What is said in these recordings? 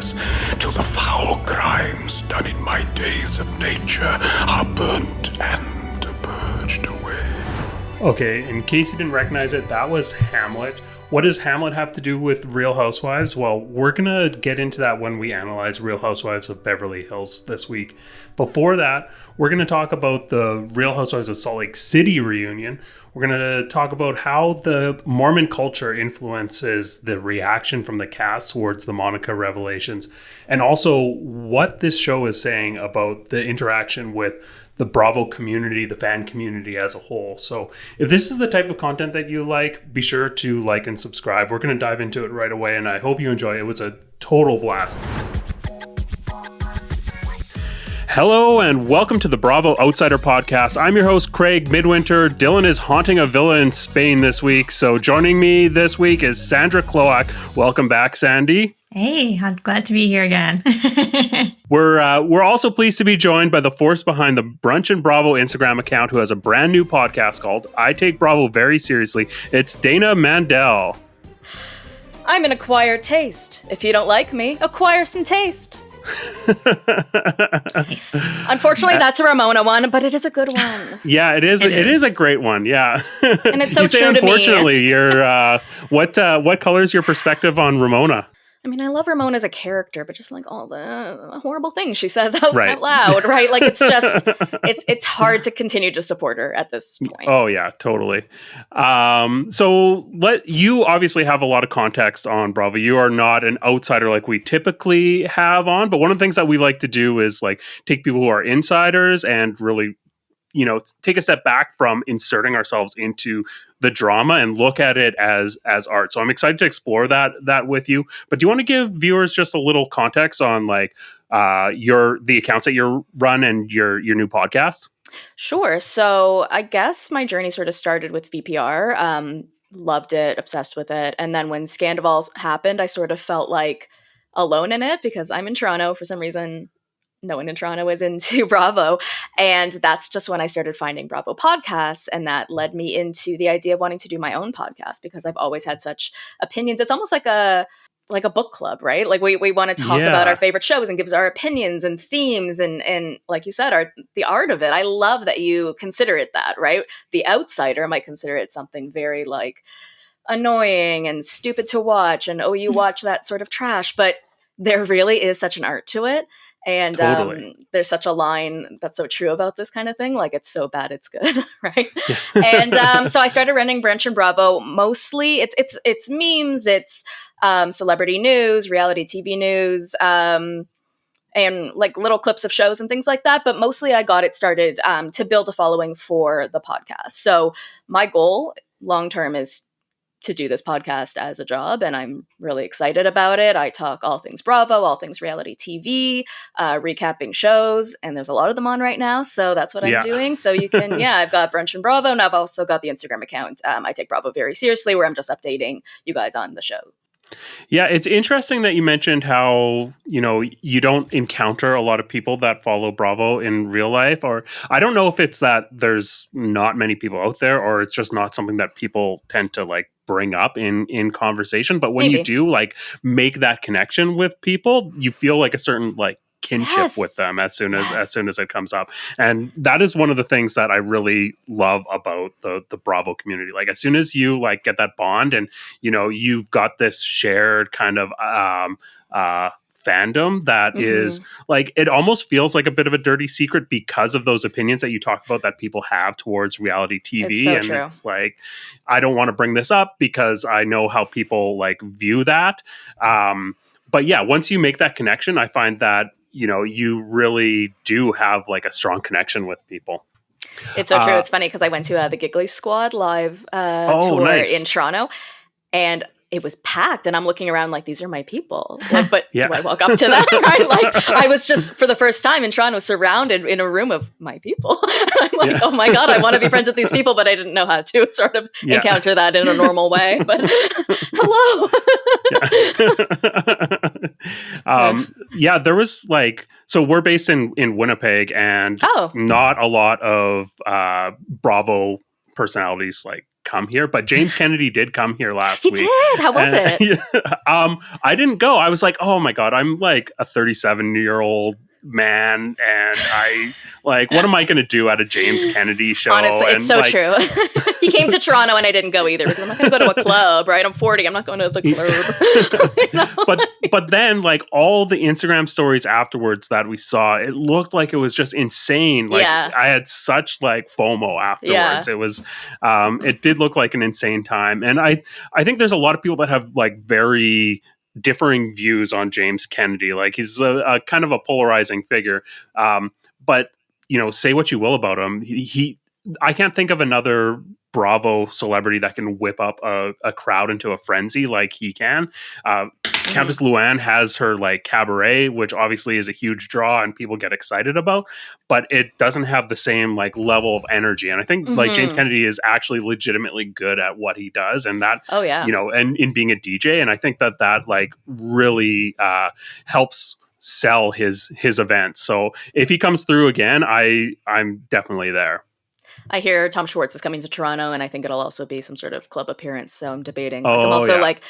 years, till the foul crimes done in my days of nature are burnt and purged away. Okay, in case you didn't recognize it, that was Hamlet. What does Hamlet have to do with Real Housewives? Well, we're going to get into that when we analyze Real Housewives of Beverly Hills this week. Before that, we're going to talk about the Real Housewives of Salt Lake City reunion. We're going to talk about how the Mormon culture influences the reaction from the cast towards the Monica revelations, and also what this show is saying about the interaction with the Bravo community, the fan community as a whole. So if this is the type of content that you like, be sure to like and subscribe. We're going to dive into it right away, and I hope you enjoy it. It was a total blast. Hello and welcome to the Bravo Outsider Podcast. I'm your host, Craig Midwinter. Dylan is haunting a villa in Spain this week. So joining me this week is Sandra Klowak. Welcome back, Sandy. Hey, I'm glad to be here again. We're also pleased to be joined by the force behind the Brunch and Bravo Instagram account, who has a brand new podcast called I Take Bravo Very Seriously. It's Dana Mandel. I'm an acquired taste. If you don't like me, acquire some taste. Nice. Unfortunately, that's a Ramona one, but it is a good one. Yeah, it is. It is a great one. Yeah, and it's so you say, true to me. Unfortunately, you're what color is your perspective on Ramona? I mean, I love Ramona as a character, but just like all the horrible things she says out loud, right? Like it's just, it's hard to continue to support her at this point. Oh yeah, totally. So you obviously have a lot of context on Bravo. You are not an outsider like we typically have on, but one of the things that we like to do is like take people who are insiders and really, take a step back from inserting ourselves into the drama and look at it as art. So I'm excited to explore that with you. But do you want to give viewers just a little context on like the accounts that you run and your new podcast? Sure. So I guess my journey sort of started with VPR. Loved it, obsessed with it. And then when Scandavals happened, I sort of felt like alone in it because I'm in Toronto for some reason. No one in Toronto is into Bravo. And that's just when I started finding Bravo podcasts. And that led me into the idea of wanting to do my own podcast because I've always had such opinions. It's almost like a book club, right? Like we want to talk about our favorite shows and gives our opinions and themes and like you said, the art of it. I love that you consider it that, right? The outsider might consider it something very like annoying and stupid to watch. And, you watch that sort of trash, but there really is such an art to it. And totally. There's such a line that's so true about this kind of thing. Like, it's so bad, it's good, right? Yeah. And so I started running Brunch and Bravo. Mostly, it's memes, it's celebrity news, reality TV news, and like little clips of shows and things like that. But mostly, I got it started to build a following for the podcast. So my goal long term is to do this podcast as a job, and I'm really excited about it. I talk all things Bravo, all things reality TV, recapping shows, and there's a lot of them on right now, so that's what I'm doing. So you can, I've got Brunch and Bravo, and I've also got the Instagram account. I Take Bravo Very Seriously, where I'm just updating you guys on the show. Yeah, it's interesting that you mentioned how, you don't encounter a lot of people that follow Bravo in real life, or I don't know if it's that there's not many people out there, or it's just not something that people tend to like bring up in conversation. But when you do like make that connection with people, you feel like a certain like kinship with them as soon as it comes up. And that is one of the things that I really love about the Bravo community. Like as soon as you like get that bond and you've got this shared kind of fandom that is like, it almost feels like a bit of a dirty secret because of those opinions that you talk about that people have towards reality TV. It's so and true. It's like, I don't want to bring this up because I know how people like view that. But yeah, once you make that connection, I find that, you really do have like a strong connection with people. It's so true. It's funny because I went to the Giggly Squad live tour in Toronto, and it was packed, and I'm looking around like, these are my people. Like, but do I walk up to them? Right? Like, I was just for the first time in Toronto surrounded in a room of my people. I'm like, oh my God, I want to be friends with these people, but I didn't know how to sort of encounter that in a normal way. But hello. There was like, so we're based in Winnipeg, and not a lot of Bravo personalities like come here, but James Kennedy did come here last week. He did. How was it? I didn't go. I was like, oh my God, I'm like a 37-year-old man, and I like, what am I going to do at a James Kennedy show? Honestly, and it's so like, true. He came to Toronto and I didn't go either because I'm not going to go to a club, right? I'm 40. I'm not going to the club. You know? but then like all the Instagram stories afterwards that we saw, it looked like it was just insane. Like I had such like FOMO afterwards. It was, it did look like an insane time. And I think there's a lot of people that have like very differing views on James Kennedy. Like he's a kind of a polarizing figure. But you know, say what you will about him. I can't think of another Bravo celebrity that can whip up a crowd into a frenzy like he can. Countess Luann has her like cabaret, which obviously is a huge draw and people get excited about, but it doesn't have the same like level of energy. And I think like James Kennedy is actually legitimately good at what he does, and that, you know, and in being a DJ. And I think that like really helps sell his events. So if he comes through again, I'm definitely there. I hear Tom Schwartz is coming to Toronto, and I think it'll also be some sort of club appearance. So I'm debating. Like, I'm also like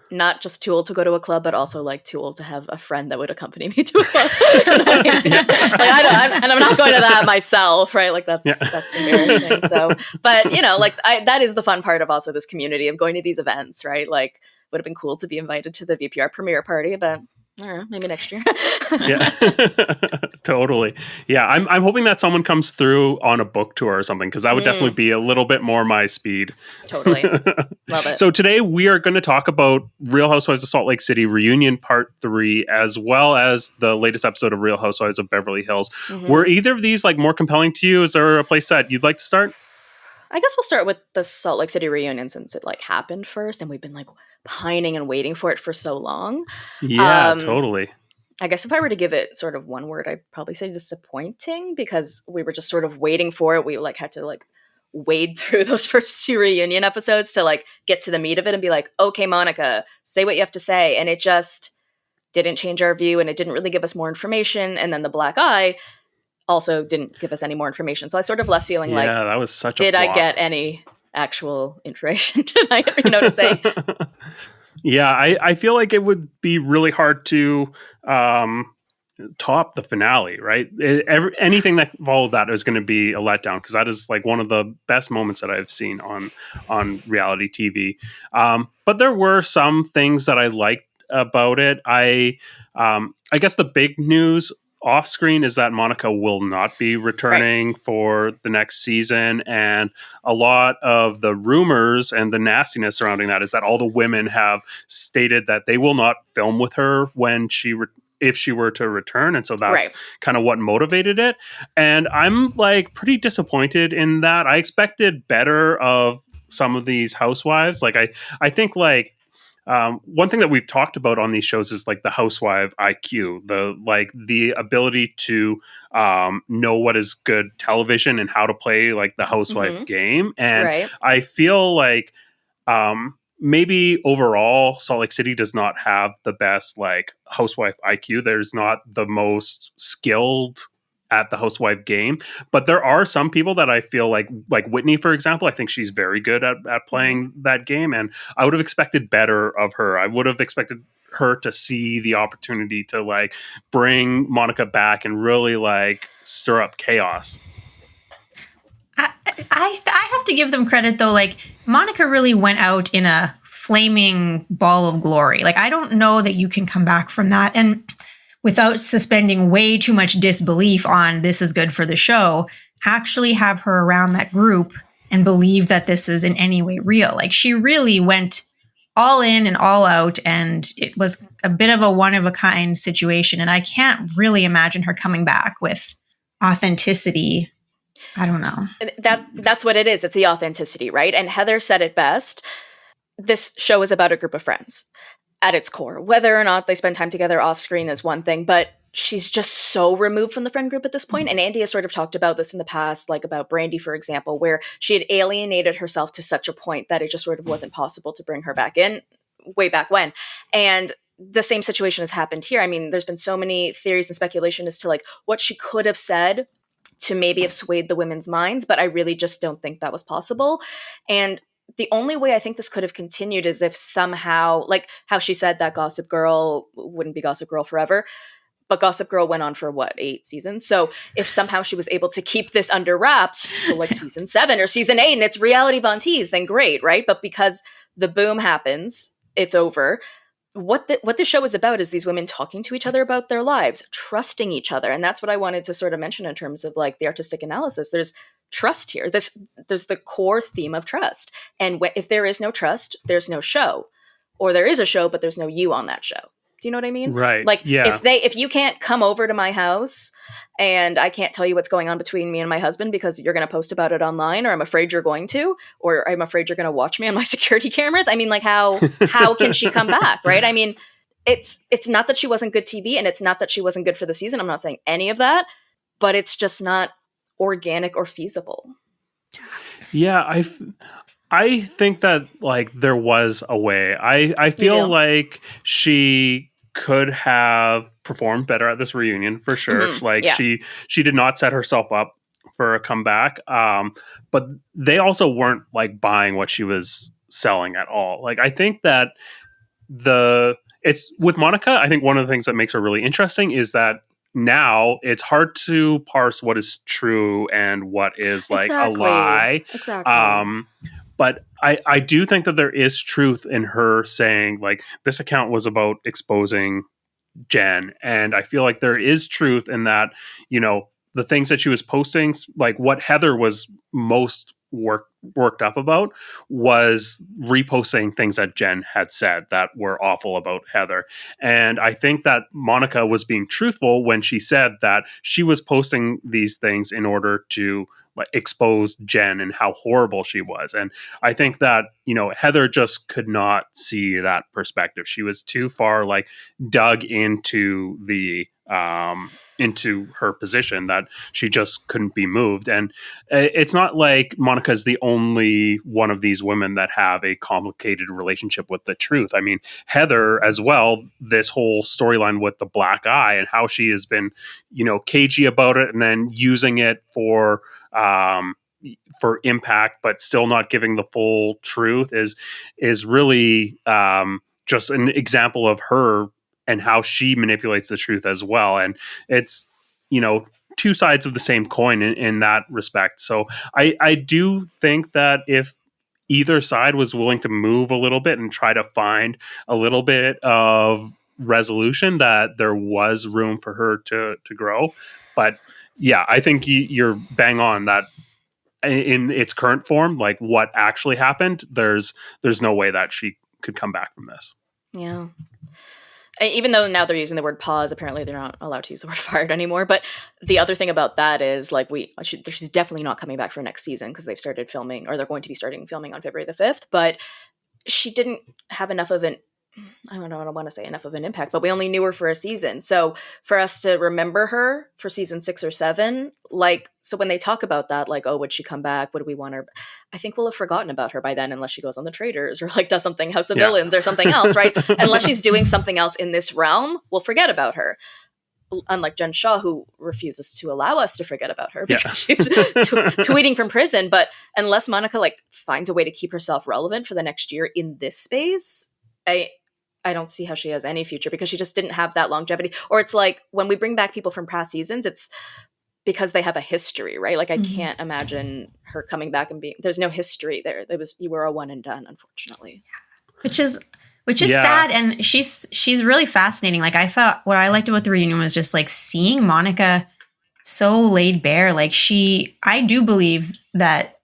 not just too old to go to a club, but also like too old to have a friend that would accompany me to a club. And I'm not going to that myself, right? Like that's embarrassing. So, but you know, like that is the fun part of also this community of going to these events, right? Like, would have been cool to be invited to the VPR premiere party, but I don't know, maybe next year. Totally. Yeah, I'm hoping that someone comes through on a book tour or something, because that would definitely be a little bit more my speed. Totally. Love it. So today we are going to talk about Real Housewives of Salt Lake City Reunion Part 3, as well as the latest episode of Real Housewives of Beverly Hills. Were either of these like more compelling to you? Is there a place that you'd like to start? I guess we'll start with the Salt Lake City reunion since it like happened first and we've been like pining and waiting for it for so long. Yeah, totally. I guess if I were to give it sort of one word, I'd probably say disappointing, because we were just sort of waiting for it. We like had to like wade through those first 2 reunion episodes to like get to the meat of it and be like, okay, Monica, say what you have to say. And it just didn't change our view, and it didn't really give us more information. And then the black eye also didn't give us any more information. So I sort of left feeling like, that was such did I get any actual information tonight? You know what I'm saying? Yeah, I feel like it would be really hard to top the finale, right? Anything that followed that is going to be a letdown, because that is like one of the best moments that I've seen on reality TV. But there were some things that I liked about it. I guess the big news off screen is that Monica will not be returning for the next season, and a lot of the rumors and the nastiness surrounding that is that all the women have stated that they will not film with her when if she were to return, and so that's kind of what motivated it. And I'm like pretty disappointed in that. I expected better of some of these housewives. Like I think like one thing that we've talked about on these shows is like the housewife IQ, the ability to know what is good television and how to play like the housewife game. And I feel like maybe overall Salt Lake City does not have the best like housewife IQ. There's not the most skilled at the housewife game, but there are some people that I feel like Whitney, for example. I think she's very good at playing that game, and I would have expected better of her. I would have expected her to see the opportunity to like bring Monica back and really like stir up chaos. I have to give them credit though. Like Monica really went out in a flaming ball of glory. Like I don't know that you can come back from that and without suspending way too much disbelief on this is good for the show, actually have her around that group and believe that this is in any way real. Like she really went all in and all out, and it was a bit of a one-of-a-kind situation. And I can't really imagine her coming back with authenticity. I don't know. That's what it is. It's the authenticity, right? And Heather said it best. This show is about a group of friends at its core. Whether or not they spend time together off screen is one thing, but she's just so removed from the friend group at this point. And Andy has sort of talked about this in the past, like about Brandy, for example, where she had alienated herself to such a point that it just sort of wasn't possible to bring her back in way back when. And the same situation has happened here. I mean, there's been so many theories and speculation as to like what she could have said to maybe have swayed the women's minds, but I really just don't think that was possible. And the only way I think this could have continued is if somehow, like how she said that Gossip Girl wouldn't be Gossip Girl forever, but Gossip Girl went on for 8 seasons. So if somehow she was able to keep this under wraps to like season 7 or season 8 and it's reality Von Teese, then great, right? But because the boom happens, it's over. What the show is about is these women talking to each other about their lives, trusting each other. And that's what I wanted to sort of mention in terms of like the artistic analysis. There's trust here. There's the core theme of trust. And if there is no trust, there's no show. Or there is a show, but there's no you on that show. Do you know what I mean? Right. Like yeah. if you can't come over to my house and I can't tell you what's going on between me and my husband because you're going to post about it online, or I'm afraid you're going to, or I'm afraid you're going to watch me on my security cameras. I mean, like how can she come back? Right. I mean, it's not that she wasn't good TV and it's not that she wasn't good for the season. I'm not saying any of that, but it's just not organic or feasible. Yeah. I think that like there was a way. I feel like she could have performed better at this reunion for sure. Mm-hmm. Like she did not set herself up for a comeback. But they also weren't like buying what she was selling at all. Like I think that it's with Monica, I think one of the things that makes her really interesting is that now it's hard to parse what is true and what is like a lie. Exactly. But I do think that there is truth in her saying, like, this account was about exposing Jen. And I feel like there is truth in that, you know, the things that she was posting, like what Heather was most worked up about was reposting things that Jen had said that were awful about Heather. And I think that Monica was being truthful when she said that she was posting these things in order to like expose Jen and how horrible she was. And I think that, you know, Heather just could not see that perspective. She was too far like dug into the into her position that she just couldn't be moved. And it's not like Monica's the only one of these women that have a complicated relationship with the truth. I mean, Heather as well, this whole storyline with the black eye and how she has been, you know, cagey about it and then using it for impact, but still not giving the full truth is really just an example of her and how she manipulates the truth as well. And it's, you know, two sides of the same coin in that respect. So I do think that if either side was willing to move a little bit and try to find a little bit of resolution, that there was room for her to grow. But yeah, I think you're bang on that in its current form, like what actually happened, there's no way that she could come back from this. Yeah. Even though now they're using the word pause, apparently they're not allowed to use the word fired anymore. But the other thing about that is like she's definitely not coming back for next season because they've started filming, or they're going to be starting filming on February the 5th. But she didn't have enough of I don't want to say enough of an impact, but we only knew her for a season. So for us to remember her for season 6 or 7, like, so when they talk about that, like, oh, would she come back? Would we want her? I think we'll have forgotten about her by then, unless she goes on the Traitors or like does something House of Villains or something else, right? Unless she's doing something else in this realm, we'll forget about her. Unlike Jen Shaw, who refuses to allow us to forget about her because she's tweeting from prison. But unless Monica like finds a way to keep herself relevant for the next year in this space, I don't see how she has any future because she just didn't have that longevity. Or it's like when we bring back people from past seasons, it's because they have a history, right? Like I can't imagine her coming back and there's no history there. You were a one and done, unfortunately. Which is sad. And she's really fascinating. Like I thought what I liked about the reunion was just like seeing Monica so laid bare. Like I do believe that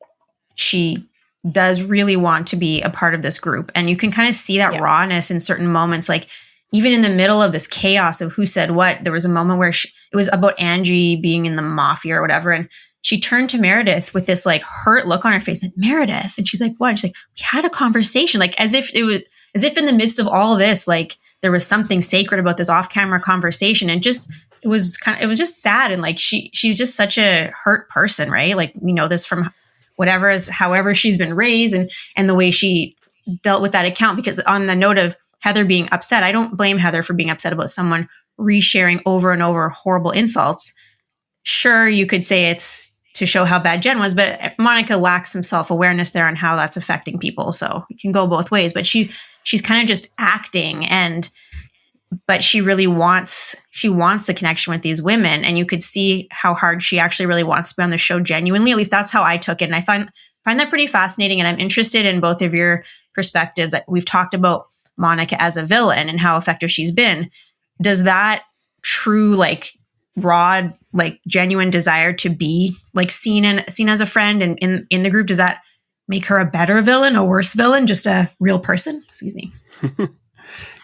she does really want to be a part of this group. And you can kind of see that rawness in certain moments. Like even in the middle of this chaos of who said what, there was a moment where it was about Angie being in the mafia or whatever. And she turned to Meredith with this like hurt look on her face, like, Meredith. And she's like, what? And she's like, we had a conversation, like as if in the midst of all of this, like there was something sacred about this off-camera conversation. And it was just sad. And like, she's just such a hurt person, right? Like we know this from however she's been raised and the way she dealt with that account. Because on the note of Heather being upset, I don't blame Heather for being upset about someone resharing over and over horrible insults. Sure, you could say it's to show how bad Jen was, but Monica lacks some self-awareness there on how that's affecting people. So it can go both ways, but she's kind of just acting, but she really wants the connection with these women. And you could see how hard she actually really wants to be on the show genuinely. At least that's how I took it. And I find that pretty fascinating. And I'm interested in both of your perspectives. We've talked about Monica as a villain and how effective she's been. Does that true, like, raw, like, genuine desire to be like seen as a friend and in the group, does that make her a better villain, a worse villain, just a real person? Excuse me.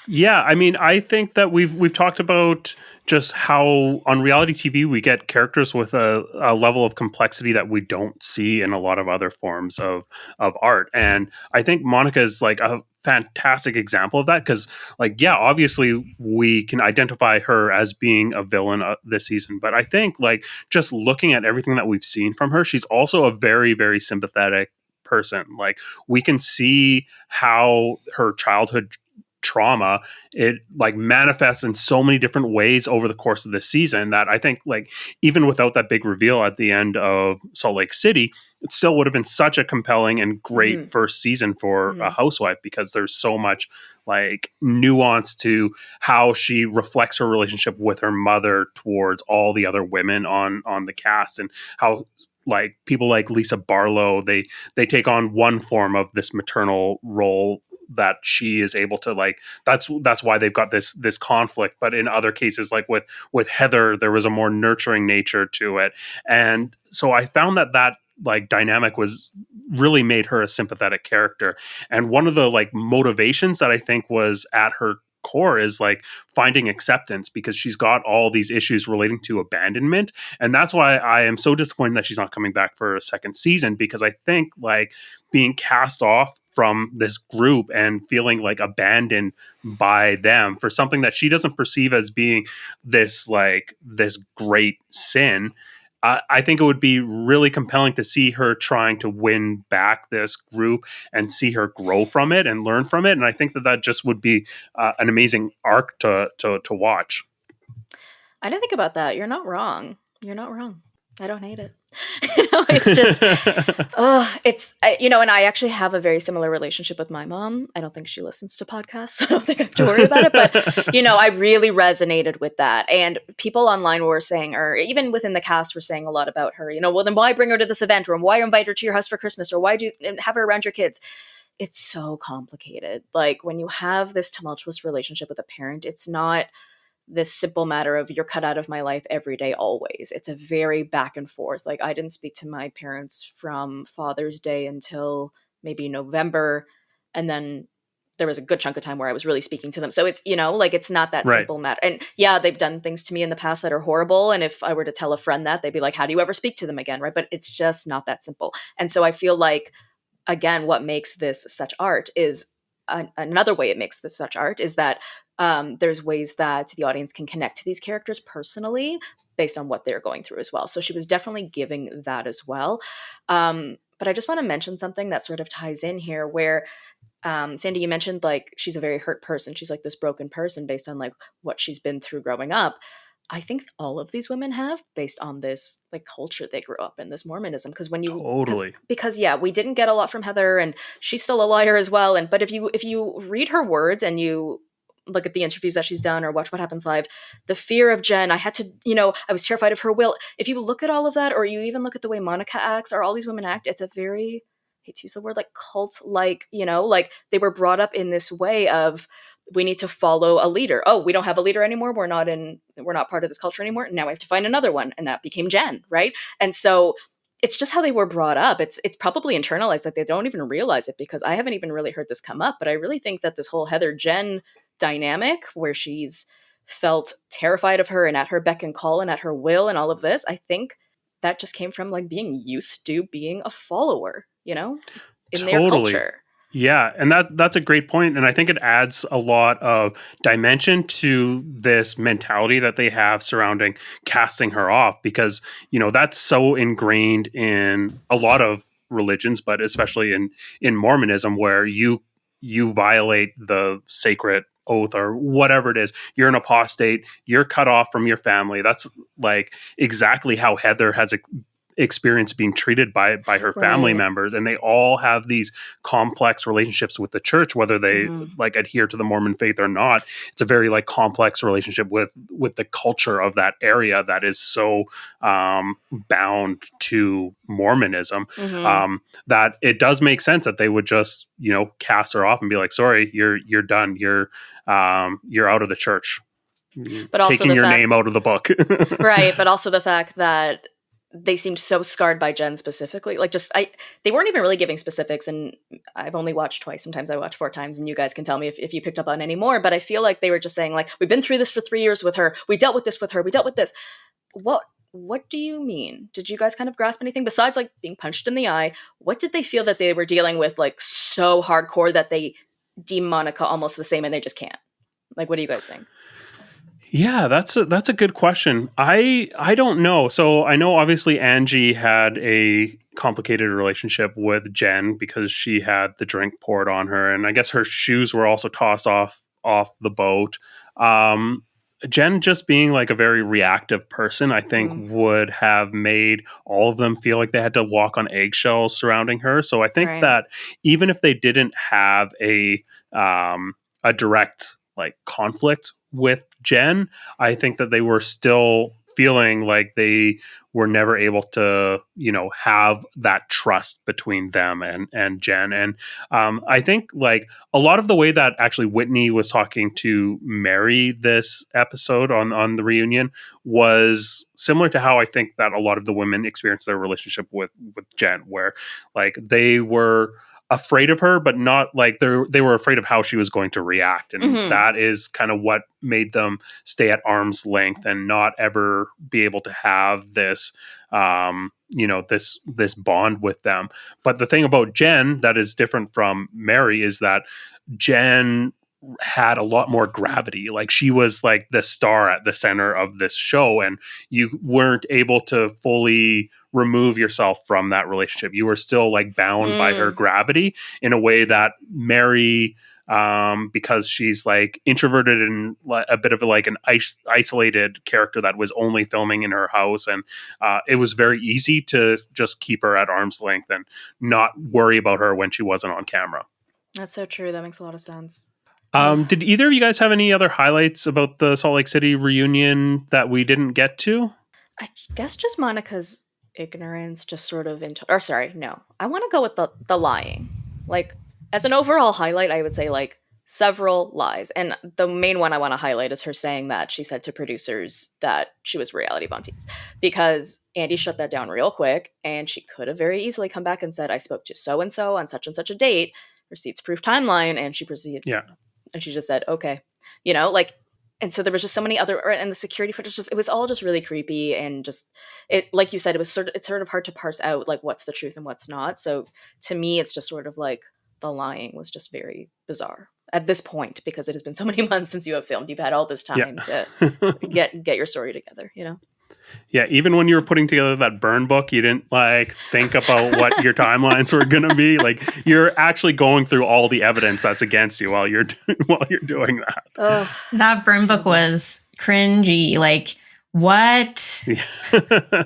Yeah, I mean, I think that we've talked about just how on reality TV we get characters with a level of complexity that we don't see in a lot of other forms of art. And I think Monica is like a fantastic example of that because, like, yeah, obviously we can identify her as being a villain this season. But I think, like, just looking at everything that we've seen from her, she's also a very, very sympathetic person. Like, we can see how her childhood trauma, it like manifests in so many different ways over the course of this season that I think, like, even without that big reveal at the end of Salt Lake City, it still would have been such a compelling and great first season for a housewife because there's so much like nuance to how she reflects her relationship with her mother towards all the other women on the cast, and how, like, people like Lisa Barlow, they take on one form of this maternal role that she is able to, like, that's why they've got this conflict. But in other cases, like with Heather, there was a more nurturing nature to it. And so I found that like dynamic was really made her a sympathetic character. And one of the like motivations that I think was at her core is like finding acceptance, because she's got all these issues relating to abandonment. And that's why I am so disappointed that she's not coming back for a second season, because I think, like, being cast off from this group and feeling like abandoned by them for something that she doesn't perceive as being this great sin, I think it would be really compelling to see her trying to win back this group and see her grow from it and learn from it. And I think that just would be an amazing arc to watch. I didn't think about that. You're not wrong. You're not wrong. I don't hate it. It's just, and I actually have a very similar relationship with my mom. I don't think she listens to podcasts, so I don't think I have to worry about it. But, I really resonated with that. And people online were saying, or even within the cast were saying a lot about her, well, then why bring her to this event? Or why invite her to your house for Christmas? Or why have her around your kids? It's so complicated. Like, when you have this tumultuous relationship with a parent, it's not this simple matter of you're cut out of my life every day, always. It's a very back and forth. Like, I didn't speak to my parents from Father's Day until maybe November. And then there was a good chunk of time where I was really speaking to them. So it's, it's not that simple matter. And yeah, they've done things to me in the past that are horrible. And if I were to tell a friend that, they'd be like, how do you ever speak to them again? Right. But it's just not that simple. And so I feel like, again, what makes this such art is another way it makes this such art is that there's ways that the audience can connect to these characters personally based on what they're going through as well. So she was definitely giving that as well. But I just want to mention something that sort of ties in here where, Sandy, you mentioned, like, she's a very hurt person. She's like this broken person based on like what she's been through growing up. I think all of these women have, based on this like culture they grew up in, this Mormonism. Because when you because we didn't get a lot from Heather, and she's still a liar as well. But if you read her words and you look at the interviews that she's done or watch What Happens Live, the fear of Jen, I had to, I was terrified of her will. If you look at all of that, or you even look at the way Monica acts or all these women act, it's a very, I hate to use the word, like cult, like, like they were brought up in this way of, we need to follow a leader. Oh, we don't have a leader anymore. We're not part of this culture anymore. Now we have to find another one. And that became Jen. Right. And so it's just how they were brought up. It's probably internalized that they don't even realize it, because I haven't even really heard this come up. But I really think that this whole Heather Jen dynamic, where she's felt terrified of her and at her beck and call and at her will and all of this, I think that just came from like being used to being a follower, in their culture. Yeah, and that's a great point. And I think it adds a lot of dimension to this mentality that they have surrounding casting her off, because, that's so ingrained in a lot of religions, but especially in Mormonism, where you violate the sacred oath or whatever it is, you're an apostate, you're cut off from your family. That's like exactly how Heather has experience being treated by her family Right. members, and they all have these complex relationships with the church, whether they like adhere to the Mormon faith or not. It's a very like complex relationship with the culture of that area that is so bound to Mormonism, that it does make sense that they would just, you know, cast her off and be like, sorry, you're done, you're out of the church, But also taking the your fact- name out of the book. Right, but also the fact that they seemed so scarred by Jen specifically. Like, they weren't even really giving specifics, and I've only watched twice. Sometimes I watch 4 times, and you guys can tell me if you picked up on any more. But I feel like they were just saying, like, we've been through this for 3 years with her. We dealt with this with her. We dealt with this. What do you mean? Did you guys kind of grasp anything besides like being punched in the eye? What did they feel that they were dealing with, like, so hardcore that they deem Monica almost the same and they just can't? Like, what do you guys think? Yeah, that's a good question. I don't know. So I know obviously Angie had a complicated relationship with Jen because she had the drink poured on her, and I guess her shoes were also tossed off the boat. Jen just being like a very reactive person, I think would have made all of them feel like they had to walk on eggshells surrounding her. So I think that even if they didn't have a direct like conflict with Jen, I think that they were still feeling like they were never able to, you know, have that trust between them and Jen. And I think like a lot of the way that actually Whitney was talking to Mary this episode on the reunion was similar to how I think that a lot of the women experienced their relationship with Jen, where like they were afraid of her, but not like they were afraid of how she was going to react. And that is kind of what made them stay at arm's length and not ever be able to have this, you know, this bond with them. But the thing about Jen that is different from Mary is that Jen had a lot more gravity. Like she was like the star at the center of this show, and you weren't able to fully remove yourself from that relationship. You were still like bound by her gravity in a way that Mary, because she's like introverted and a bit of like an isolated character that was only filming in her house, and it was very easy to just keep her at arm's length and not worry about her when she wasn't on camera. That's so true. That makes a lot of sense. Did either of you guys have any other highlights about the Salt Lake City reunion that we didn't get to? I guess just Monica's ignorance, just sort of I want to go with the lying. Like, as an overall highlight, I would say like several lies. And the main one I want to highlight is her saying that she said to producers that she was reality bunties, because Andy shut that down real quick, and she could have very easily come back and said, I spoke to so-and-so on such and such a date, receipts proof timeline, and she proceeded. Yeah. And she just said, okay, you know, like, and so there was just so many other, and the security footage, it was all just really creepy. And just, it, like you said, it's sort of hard to parse out like what's the truth and what's not. So to me, it's just sort of like the lying was just very bizarre at this point, because it has been so many months since you have filmed. You've had all this time to get your story together, you know? Yeah, even when you were putting together that burn book, you didn't like think about what your timelines were going to be. Like you're actually going through all the evidence that's against you while you're doing that. That burn book was cringy. Like what? Yeah.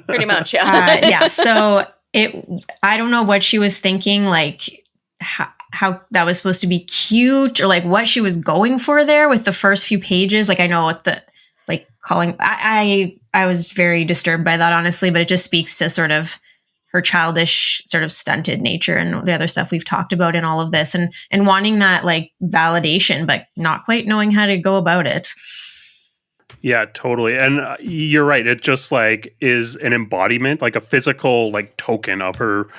Pretty much, yeah. Yeah. So I don't know what she was thinking. Like how that was supposed to be cute, or like what she was going for there with the first few pages. Like I know what the like calling. I was very disturbed by that, honestly, but it just speaks to sort of her childish, sort of stunted nature and the other stuff we've talked about in all of this, and wanting that like validation, but not quite knowing how to go about it. Yeah, totally. And you're right. It just like is an embodiment, like a physical like token of her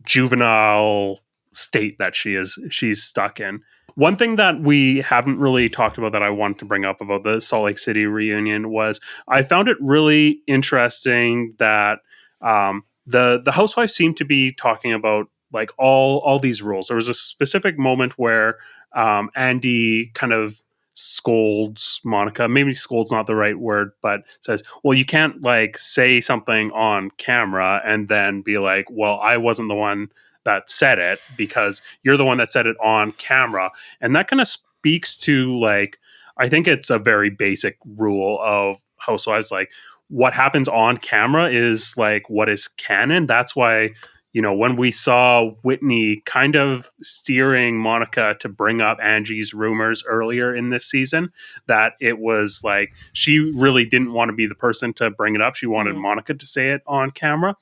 juvenile state that she's stuck in. One thing that we haven't really talked about that I wanted to bring up about the Salt Lake City reunion was I found it really interesting that the housewives seemed to be talking about like all these rules. There was a specific moment where Andy kind of scolds Monica. Maybe scold's not the right word, but says, well, you can't like say something on camera and then be like, well, I wasn't the one that said it, because you're the one that said it on camera. And that kind of speaks to like, I think it's a very basic rule of housewives. Like what happens on camera is like what is canon. That's why, when we saw Whitney kind of steering Monica to bring up Angie's rumors earlier in this season, that it was like she really didn't want to be the person to bring it up. She wanted Monica to say it on camera.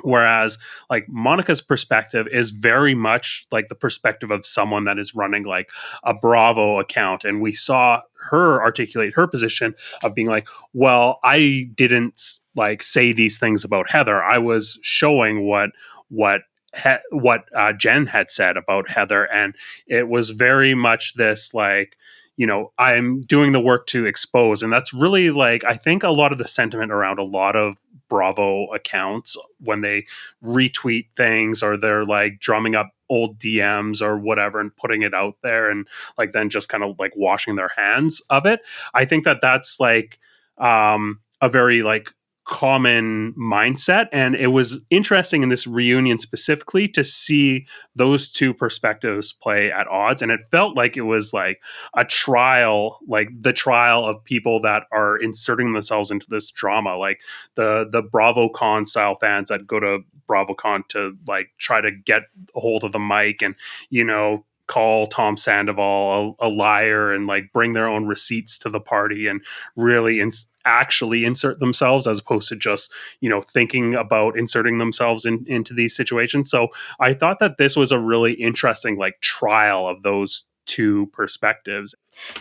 Whereas like Monica's perspective is very much like the perspective of someone that is running like a Bravo account. And we saw her articulate her position of being like, well, I didn't like say these things about Heather. I was showing what Jen had said about Heather. And it was very much this like, I'm doing the work to expose. And that's really like, I think a lot of the sentiment around a lot of Bravo accounts when they retweet things or they're like drumming up old DMs or whatever and putting it out there and like then just kind of like washing their hands of it. I think that that's like a very like common mindset. And it was interesting in this reunion specifically to see those two perspectives play at odds. And it felt like it was like a trial, like the trial of people that are inserting themselves into this drama, like the BravoCon style fans that go to BravoCon to like try to get a hold of the mic and, call Tom Sandoval a liar and like bring their own receipts to the party and really actually insert themselves as opposed to just, thinking about inserting themselves into these situations. So I thought that this was a really interesting like trial of those two perspectives.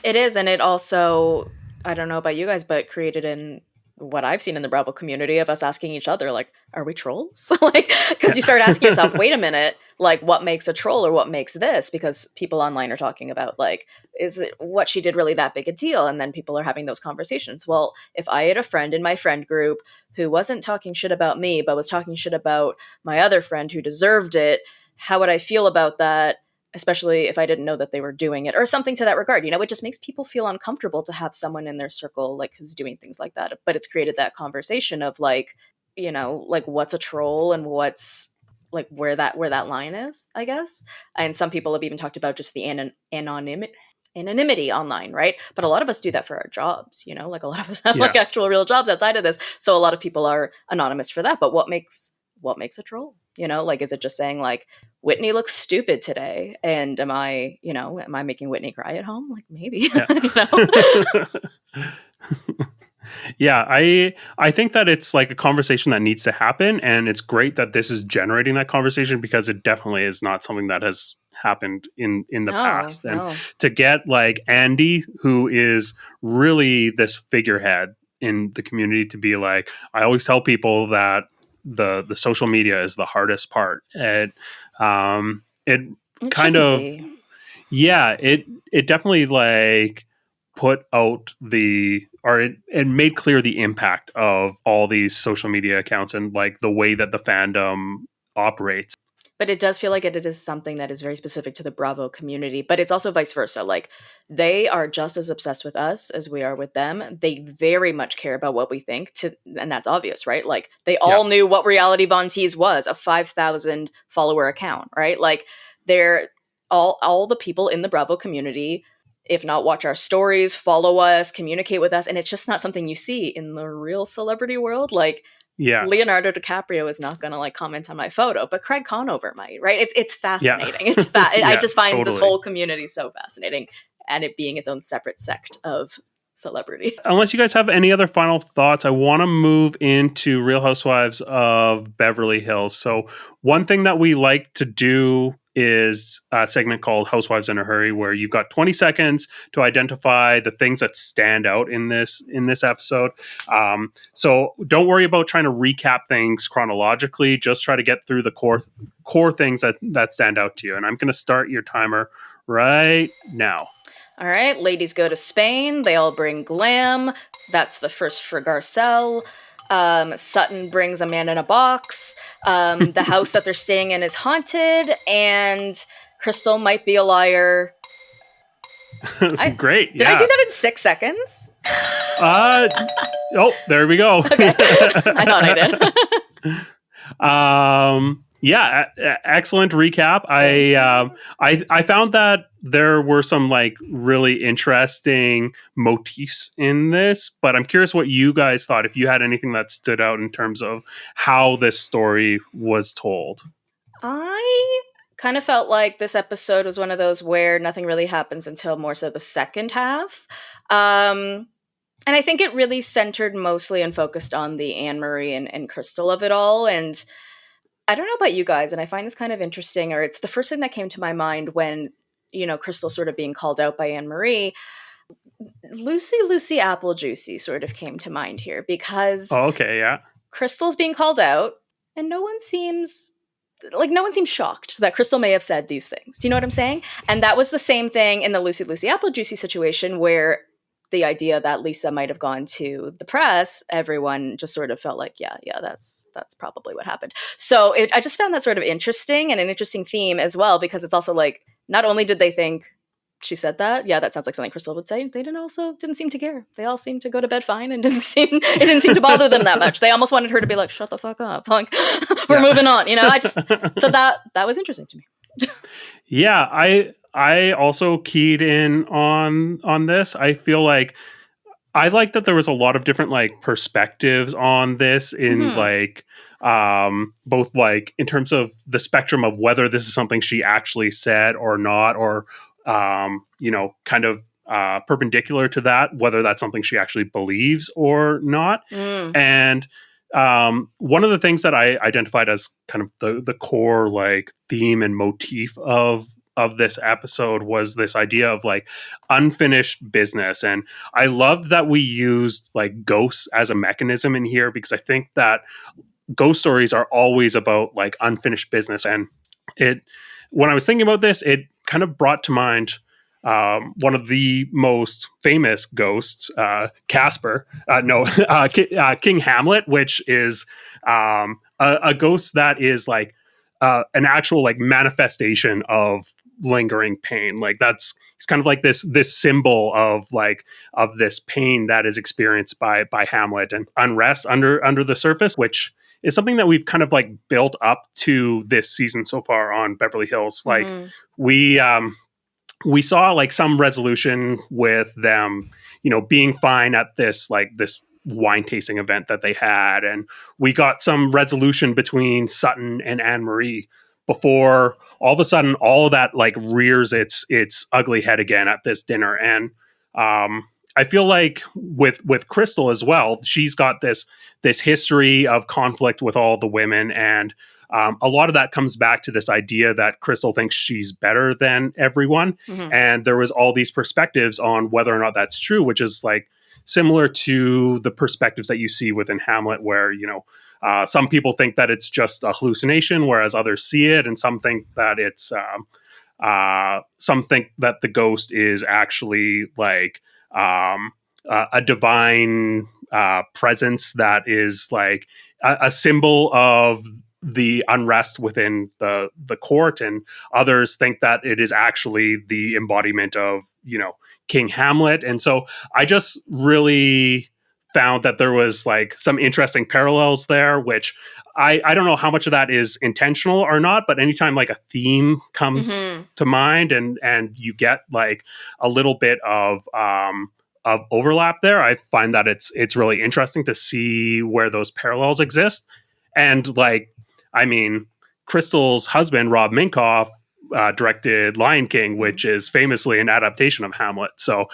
It is. And it also, I don't know about you guys, but created in what I've seen in the Bravo community of us asking each other, like, are we trolls? Like, because you start asking yourself, wait a minute, like, what makes a troll or what makes this? Because people online are talking about, like, is it what she did really that big a deal? And then people are having those conversations. Well, if I had a friend in my friend group who wasn't talking shit about me, but was talking shit about my other friend who deserved it, how would I feel about that? Especially if I didn't know that they were doing it or something to that regard. It just makes people feel uncomfortable to have someone in their circle like who's doing things like that. But it's created that conversation of like, like what's a troll and what's like where that line is, I guess. And some people have even talked about just the anonymity online, right? But a lot of us do that for our jobs, like a lot of us have like actual real jobs outside of this. So a lot of people are anonymous for that. But what makes a troll? Like, is it just saying like, Whitney looks stupid today, and am I making Whitney cry at home? Like maybe. Yeah, I think that it's like a conversation that needs to happen, and it's great that this is generating that conversation because it definitely is not something that has happened in the past. And to get like Andy, who is really this figurehead in the community, to be like, I always tell people that the social media is the hardest part. It kind of it definitely like put out it made clear the impact of all these social media accounts and like the way that the fandom operates. But it does feel like it is something that is very specific to the Bravo community, but it's also vice versa. Like they are just as obsessed with us as we are with them. They very much care about what we think, and that's obvious, right? Like they all knew what Reality Von Tease was, a 5,000 follower account, right? Like they're all the people in the Bravo community, if not watch our stories, follow us, communicate with us. And it's just not something you see in the real celebrity world. Like, Leonardo DiCaprio is not going to like comment on my photo, but Craig Conover might, right? It's fascinating. Yeah. It's I just find this whole community so fascinating, and it being its own separate sect of celebrity. Unless you guys have any other final thoughts, I want to move into Real Housewives of Beverly Hills. So one thing that we like to do is a segment called Housewives in a Hurry, where you've got 20 seconds to identify the things that stand out in this episode. So don't worry about trying to recap things chronologically. Just try to get through the core things that stand out to you. And I'm going to start your timer right now. All right, ladies go to Spain. They all bring glam. That's the first for Garcelle. Sutton brings a man in a box. The house that they're staying in is haunted, and Crystal might be a liar. Great. Did I do that in 6 seconds? There we go. Okay. I thought I did. Yeah, excellent recap. I found that there were some like really interesting motifs in this, but I'm curious what you guys thought. If you had anything that stood out in terms of how this story was told. I kind of felt like this episode was one of those where nothing really happens until more so the second half. And I think it really centered mostly and focused on the Annemarie and Crystal of it all. And I don't know about you guys, and I find this kind of interesting, or it's the first thing that came to my mind when, Crystal sort of being called out by Annemarie. Lucy Apple Juicy sort of came to mind here because Oh, okay, yeah. Crystal's being called out and no one seems shocked that Crystal may have said these things. Do you know what I'm saying? And that was the same thing in the Lucy Apple Juicy situation where the idea that Lisa might have gone to the press, everyone just sort of felt like, yeah, that's probably what happened. So I just found that sort of interesting and an interesting theme as well, because it's also like, not only did they think she said that, yeah, that sounds like something Crystal would say, they didn't seem to care. They all seemed to go to bed fine and it didn't seem to bother them that much. They almost wanted her to be like, shut the fuck up. Like, we're moving on, so that was interesting to me. Yeah, I also keyed in on this. I feel like I like that there was a lot of different like perspectives on this in like both like in terms of the spectrum of whether this is something she actually said or not, or kind of perpendicular to that, whether that's something she actually believes or not. And one of the things that I identified as kind of the core like theme and motif of this episode was this idea of like unfinished business. And I loved that we used like ghosts as a mechanism in here, because I think that ghost stories are always about like unfinished business. And when I was thinking about this, it kind of brought to mind one of the most famous ghosts, King Hamlet, which is a ghost that is like an actual like manifestation of lingering pain. Like it's kind of like this symbol of this pain that is experienced by Hamlet and unrest under the surface, which is something that we've kind of like built up to this season so far on Beverly Hills. Like we saw like some resolution with them, being fine at this wine tasting event that they had. And we got some resolution between Sutton and Annemarie before all of a sudden all of that like rears its ugly head again at this dinner. And I feel like with Crystal as well, she's got this history of conflict with all the women, and a lot of that comes back to this idea that Crystal thinks she's better than everyone. And there was all these perspectives on whether or not that's true, which is like similar to the perspectives that you see within Hamlet, where, some people think that it's just a hallucination, whereas others see it, and some think that it's some think that the ghost is actually like a divine presence that is like a symbol of the unrest within the court, and others think that it is actually the embodiment of King Hamlet. And so I just really found that there was like some interesting parallels there, which I don't know how much of that is intentional or not, but anytime like a theme comes to mind and you get like a little bit of overlap there, I find that it's really interesting to see where those parallels exist. And like, I mean, Crystal's husband, Rob Minkoff, directed Lion King, which is famously an adaptation of Hamlet. So,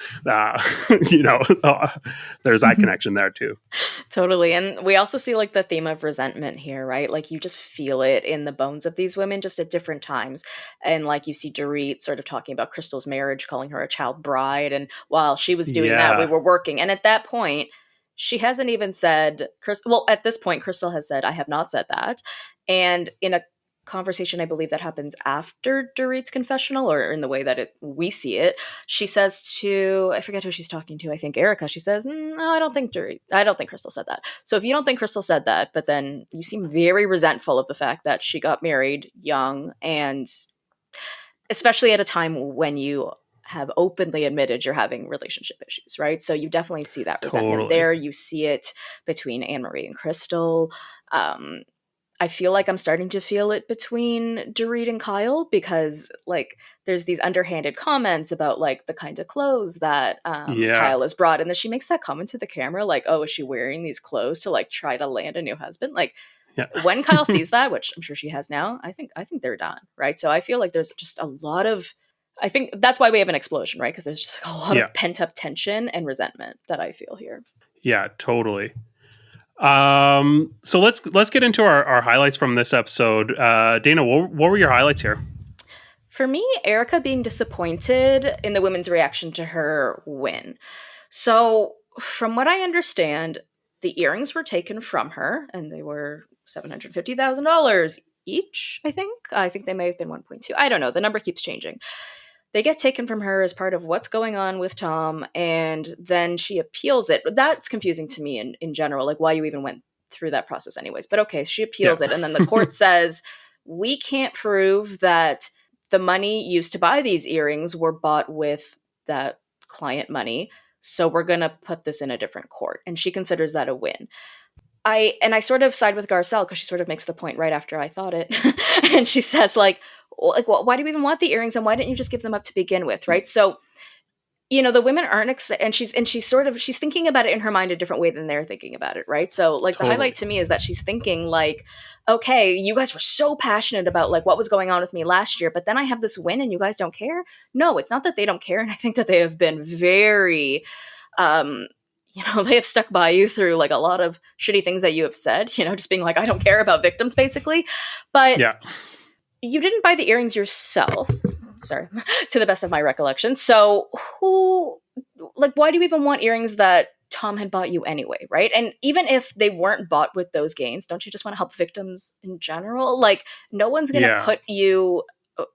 there's that connection there too. Totally. And we also see like the theme of resentment here, right? Like you just feel it in the bones of these women just at different times. And like you see Dorit sort of talking about Crystal's marriage, calling her a child bride. And while she was doing that, we were working. And at that point, she hasn't even said, at this point, Crystal has said, I have not said that. And in a conversation, I believe that happens after Dorit's confessional, or in the way that we see it, she says to, I forget who she's talking to, I think Erika, she says, no, I don't think Crystal said that. So if you don't think Crystal said that, but then you seem very resentful of the fact that she got married young, and especially at a time when you have openly admitted you're having relationship issues, right? So you definitely see that resentment there. You see it between Annemarie and Crystal. I feel like I'm starting to feel it between Dorit and Kyle, because like there's these underhanded comments about like the kind of clothes that Kyle has brought, and then she makes that comment to the camera like, oh, is she wearing these clothes to like try to land a new husband? Like when Kyle sees that, which I'm sure she has now, I think they're done, right? So I feel like there's just a lot of, I think that's why we have an explosion, right? Because there's just like a lot of pent up tension and resentment that I feel here. Yeah, totally. So let's get into our highlights from this episode. Dana, what were your highlights here? For me, Erika being disappointed in the women's reaction to her win. So from what I understand, the earrings were taken from her, and they were $750,000 each, I think. I think they may have been 1.2. I don't know. The number keeps changing. They get taken from her as part of what's going on with Tom, and then she appeals it. That's confusing to me in general, like why you even went through that process anyways. But okay, she appeals it, and then the court says, we can't prove that the money used to buy these earrings were bought with that client money, so we're going to put this in a different court. And she considers that a win. I sort of side with Garcelle because she sort of makes the point right after I thought it. And she says like, well, why do we even want the earrings, and why didn't you just give them up to begin with, right? So, you know, the women aren't and she's thinking about it in her mind a different way than they're thinking about it, right? So like the highlight to me is that she's thinking like, okay, you guys were so passionate about like what was going on with me last year, but then I have this win and you guys don't care. No, it's not that they don't care, and I think that they have been very they have stuck by you through like a lot of shitty things that you have said, just being like, I don't care about victims basically. But you didn't buy the earrings yourself. Sorry, to the best of my recollection. So why do you even want earrings that Tom had bought you anyway, right? And even if they weren't bought with those gains, don't you just want to help victims in general? Like, no one's going to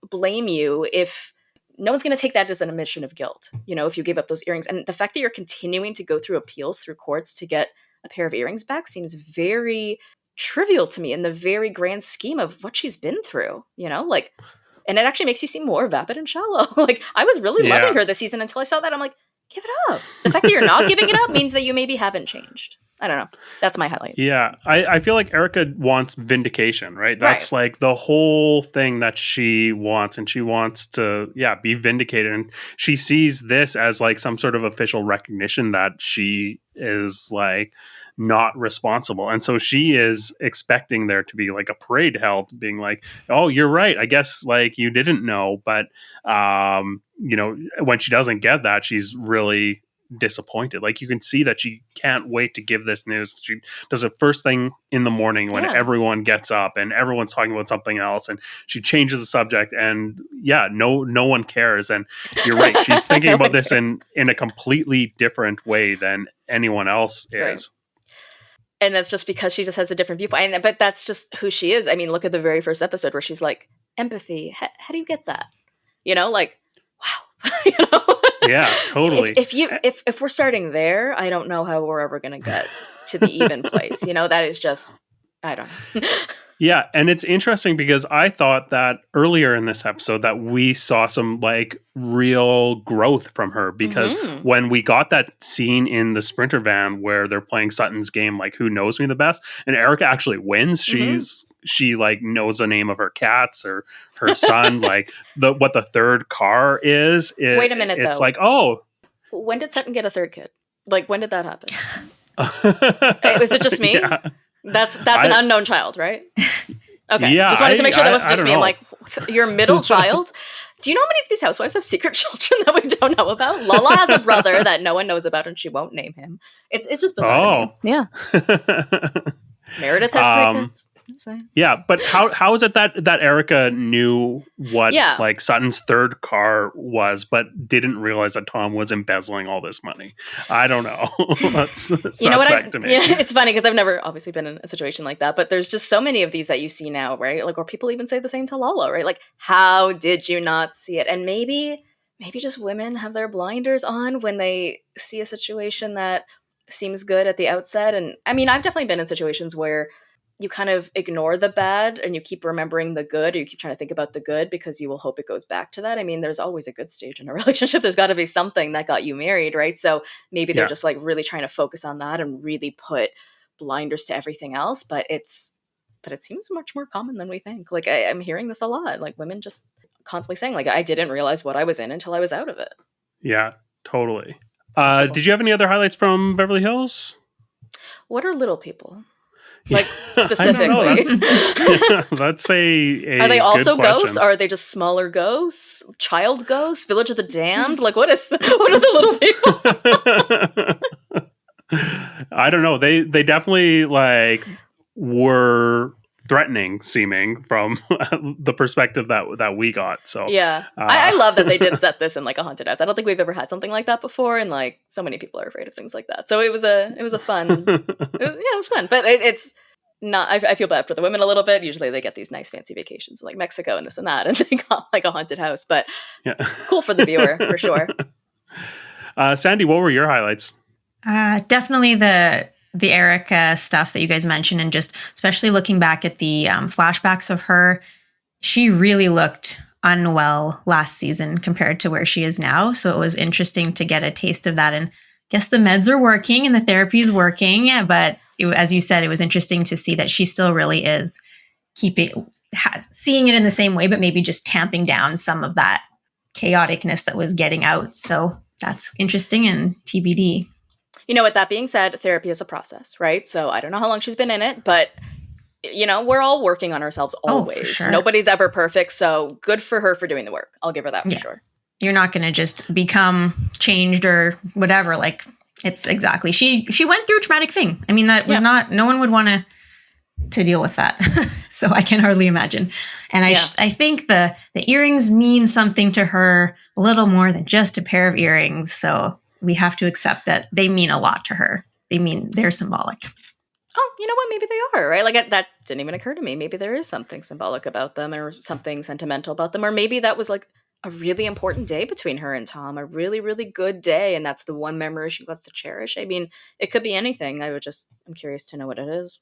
blame you if no one's going to take that as an admission of guilt, if you gave up those earrings. And the fact that you're continuing to go through appeals through courts to get a pair of earrings back seems very trivial to me in the very grand scheme of what she's been through, and it actually makes you seem more vapid and shallow. Like, I was really loving her this season until I saw that. I'm like, give it up. The fact that you're not giving it up means that you maybe haven't changed. I don't know. That's my highlight. Yeah. I feel like Erika wants vindication, right? That's like the whole thing that she wants. And she wants to, be vindicated. And she sees this as like some sort of official recognition that she is like not responsible. And so she is expecting there to be like a parade held, being like, oh, you're right. I guess like you didn't know. But, when she doesn't get that, she's really disappointed. Like, you can see that she can't wait to give this news. She does it first thing in the morning when everyone gets up and everyone's talking about something else, and she changes the subject, and no one cares. And you're right, she's thinking about this in a completely different way than anyone else is. Right. And that's just because she just has a different viewpoint. But that's just who she is. I mean, look at the very first episode where she's like, empathy. How do you get that? Like, wow. Yeah, totally. If we're starting there, I don't know how we're ever going to get to the even place. That is just, I don't know. Yeah, and it's interesting because I thought that earlier in this episode that we saw some like real growth from her, because when we got that scene in the Sprinter van where they're playing Sutton's game, like Who Knows Me the Best, and Erika actually wins. She like knows the name of her cats or her son, like what the third car is. Wait a minute, it's though. like, oh, when did Sutton get a third kid? Like, when did that happen? Was it just me? Yeah. That's an unknown child, right? Okay. Yeah, just wanted to make sure that wasn't just me. Know. I'm like, your middle child? Do you know how many of these housewives have secret children that we don't know about? Lala has a brother that no one knows about, and she won't name him. It's just bizarre. To me. Yeah. Meredith has 3 kids. Yeah, but how is it that Erika knew what like Sutton's third car was, but didn't realize that Tom was embezzling all this money? I don't know. That's suspect to me. It's funny because I've never obviously been in a situation like that, but there's just so many of these that you see now, right? Like, or people even say the same to Lala, right? Like, how did you not see it? And maybe just women have their blinders on when they see a situation that seems good at the outset. And I mean, I've definitely been in situations where you kind of ignore the bad and you keep remembering the good, or you keep trying to think about the good because you will hope it goes back to that. I mean, there's always a good stage in a relationship. There's got to be something that got you married, right? So maybe they're just like really trying to focus on that and really put blinders to everything else. But it's but it seems much more common than we think. Like I'm hearing this a lot. Like women just constantly saying, like, I didn't realize what I was in until I was out of it. Yeah, totally. Did you have any other highlights from Beverly Hills? What are little people? Like I specifically, don't know. That's a are they also good question. ghosts? Are they just smaller ghosts? Child ghosts? Village of the Damned? Like what are the little people? I don't know. They definitely like were threatening seeming from the perspective that we got. So yeah, I love that they did set this in like a haunted house. I don't think we've ever had something like that before, and like so many people are afraid of things like that. So it was a fun. It was fun, but it's not. I feel bad for the women a little bit. Usually they get these nice fancy vacations like Mexico and this and that, and they got like a haunted house. But yeah. Cool for the viewer for sure. Sandy, what were your highlights? Definitely the Erika stuff that you guys mentioned, and just especially looking back at the flashbacks of her, she really looked unwell last season compared to where she is now. So it was interesting to get a taste of that. And I guess the meds are working and the therapy is working, but as you said, it was interesting to see that she still really is seeing it in the same way, but maybe just tamping down some of that chaoticness that was getting out. So that's interesting and TBD. You know, with that being said, therapy is a process, right? So I don't know how long she's been in it, but, you know, we're all working on ourselves always. For sure. Nobody's ever perfect. So good for her for doing the work. I'll give her that for sure. You're not going to just become changed or whatever. Like, it's exactly. She went through a traumatic thing. I mean, that was not, no one would want to deal with that. So I can hardly imagine. And I think the earrings mean something to her a little more than just a pair of earrings. So we have to accept that they mean a lot to her. They're symbolic. Oh, you know what? Maybe they are, right? Like that didn't even occur to me. Maybe there is something symbolic about them or something sentimental about them. Or maybe that was like a really important day between her and Tom, a really, really good day. And that's the one memory she wants to cherish. I mean, it could be anything. I'm curious to know what it is.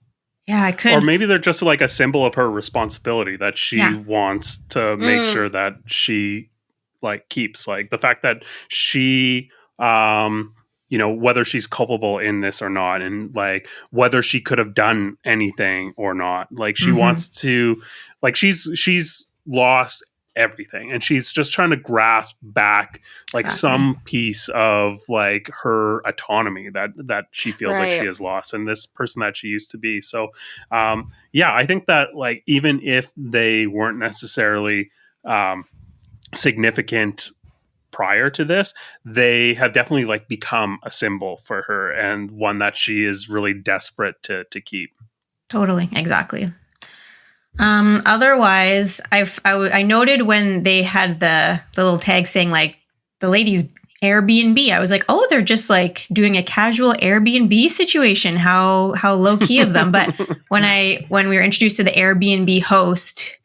Yeah, I could. Or maybe they're just like a symbol of her responsibility that she wants to make sure that she like keeps, like the fact that she, you know, whether she's culpable in this or not, and like whether she could have done anything or not. Like she wants to, like she's lost everything and she's just trying to grasp back like some piece of like her autonomy that she feels like she has lost, and this person that she used to be. So I think that like even if they weren't necessarily significant prior to this, they have definitely like become a symbol for her and one that she is really desperate to keep. Totally. Exactly. Otherwise, I noted when they had the little tag saying like the ladies Airbnb, I was like, oh, they're just like doing a casual Airbnb situation. How low key of them. But when we were introduced to the Airbnb host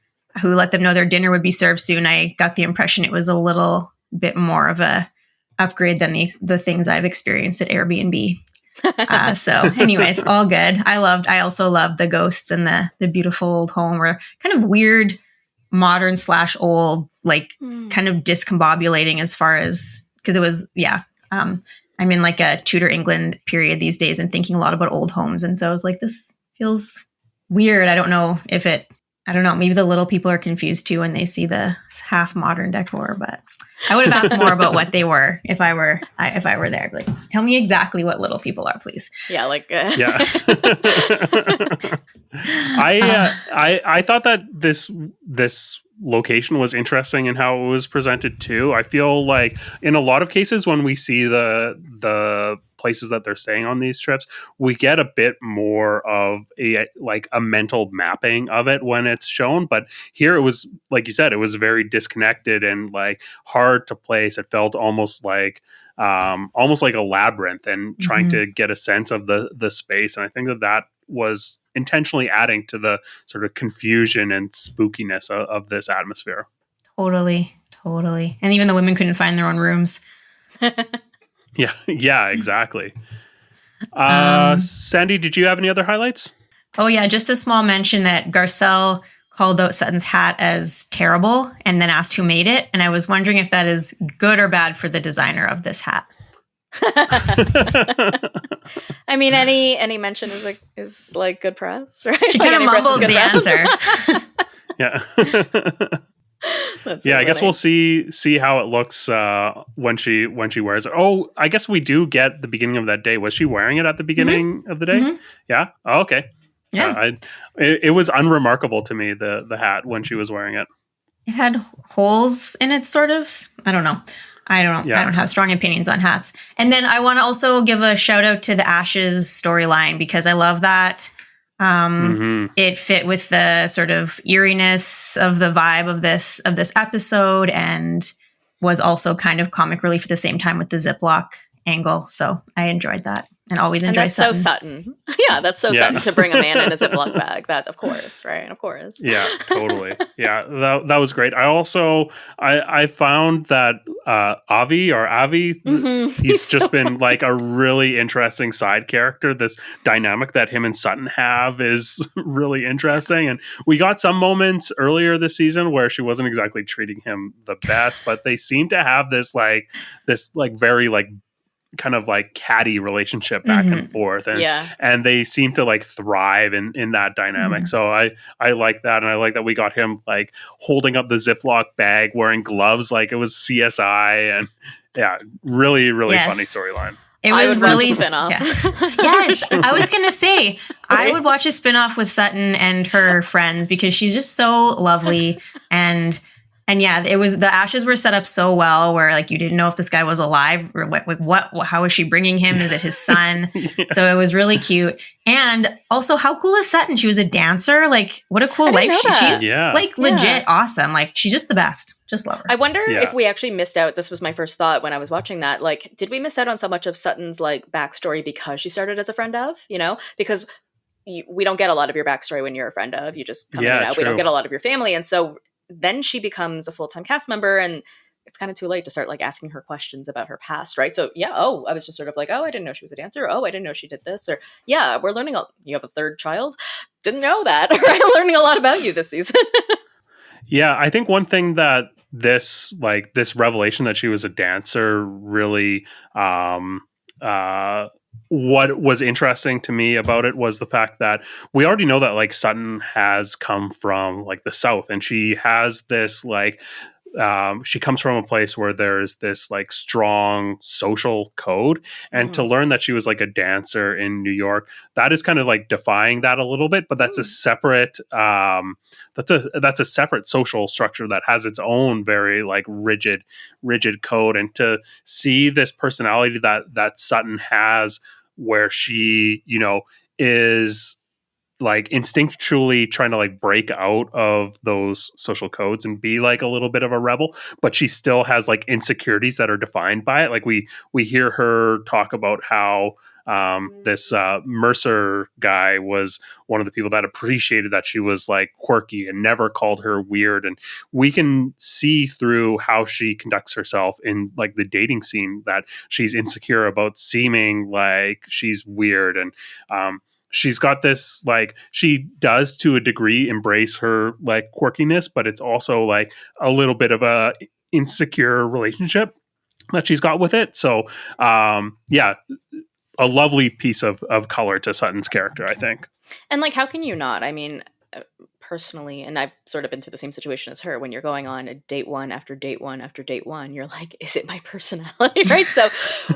who let them know their dinner would be served soon, I got the impression it was a little bit more of a upgrade than the things I've experienced at Airbnb. So anyways, all good. I also loved the ghosts and the beautiful old home, or kind of weird modern / old, like kind of discombobulating as far as, because it was, I'm in like a Tudor England period these days and thinking a lot about old homes. And so I was like, this feels weird. I don't know, maybe the little people are confused too when they see the half modern decor, but I would have asked more about what they were if I were there. Like, tell me exactly what little people are, please. Yeah, like yeah. I thought that this location was interesting in how it was presented too. I feel like in a lot of cases when we see the places that they're staying on these trips, we get a bit more of a mental mapping of it when it's shown. But here it was, like you said, it was very disconnected and like hard to place. It felt almost like a labyrinth and trying to get a sense of the space. And I think that was intentionally adding to the sort of confusion and spookiness of this atmosphere. Totally. And even the women couldn't find their own rooms. Yeah, exactly. Sandy, did you have any other highlights? Oh yeah, just a small mention that Garcelle called out Sutton's hat as terrible and then asked who made it. And I was wondering if that is good or bad for the designer of this hat. I mean, any mention is like good press, right? She Like, kind of any press is mumbled good the press. answer. Yeah. That's so Yeah, I guess funny. we'll see how it looks when she wears it. Oh, I guess we do get the beginning of that day. Was she wearing it at the beginning of the day? Mhm. Yeah. Oh, okay. Yeah. It was unremarkable to me, the hat when she was wearing it. It had holes in it, sort of. I don't know. I don't Yeah. have strong opinions on hats. And then I want to also give a shout out to the Ashes storyline because I love that. It fit with the sort of eeriness of the vibe of this episode, and was also kind of comic relief at the same time with the Ziploc angle. So I enjoyed that, and always And enjoy that's Sutton. so Sutton. Yeah, that's so Yeah. Sutton to bring a man in a Ziploc bag. That, of course, right? Of course. Yeah, totally. Yeah, that was great. I also I found that Avi, Mhm. he's just so been like a really interesting side character. This dynamic that him and Sutton have is really interesting. And we got some moments earlier this season where she wasn't exactly treating him the best, but they seem to have this very like kind of like catty relationship back and forth, Yeah. and they seem to like thrive in that dynamic. Mhm. So I like that, and I like that we got him like holding up the Ziploc bag, wearing gloves like it was CSI, and yeah, really Yes. funny storyline. It I was would watch really a spin-off. yeah. Yes, I was gonna say I Right? would watch a spinoff with Sutton and her friends because she's just so lovely, and yeah, it was, the Ashes were set up so well where like you didn't know if this guy was alive or what how is she bringing him? Is it his son? Yeah. So it was really cute. And also, how cool is Sutton? She was a dancer. Like, what a cool I didn't life. know that. She's Yeah. like Yeah. legit awesome. Like, she's just the best. Just love her. I wonder Yeah. if we actually missed out. This was my first thought when I was watching that. Like, did we miss out on so much of Sutton's like backstory because she started as a friend of? You know, because we don't get a lot of your backstory when you're a friend of. You just come in Yeah, and out. We don't true. get a lot of your family, and so then she becomes a full-time cast member, and it's kind of too late to start like asking her questions about her past, right? So yeah, I was just sort of like, I didn't know she was a dancer. I didn't know she did this. Or yeah, we're learning. You have a third child. Didn't know that. Right? Learning a lot about you this season. Yeah, I think one thing that this revelation that she was a dancer really what was interesting to me about it was the fact that we already know that like Sutton has come from like the South, and she has this like she comes from a place where there's this like strong social code, and to learn that she was like a dancer in New York, that is kind of like defying that a little bit, but that's a separate that's a separate social structure that has its own very like rigid code. And to see this personality that Sutton has, where she, you know, is like instinctually trying to like break out of those social codes and be like a little bit of a rebel, but she still has like insecurities that are defined by it. Like we hear her talk about how this Mercer guy was one of the people that appreciated that she was like quirky and never called her weird. And we can see through how she conducts herself in like the dating scene that she's insecure about seeming like she's weird. And she's got this, like, she does to a degree embrace her like quirkiness, but it's also like a little bit of a insecure relationship that she's got with it. So yeah, a lovely piece of color to Sutton's character, I think. And like, how can you not? I mean, personally, and I've sort of been through the same situation as her, when you're going on a date one after date one after date one, you're like, is it my personality? Right? So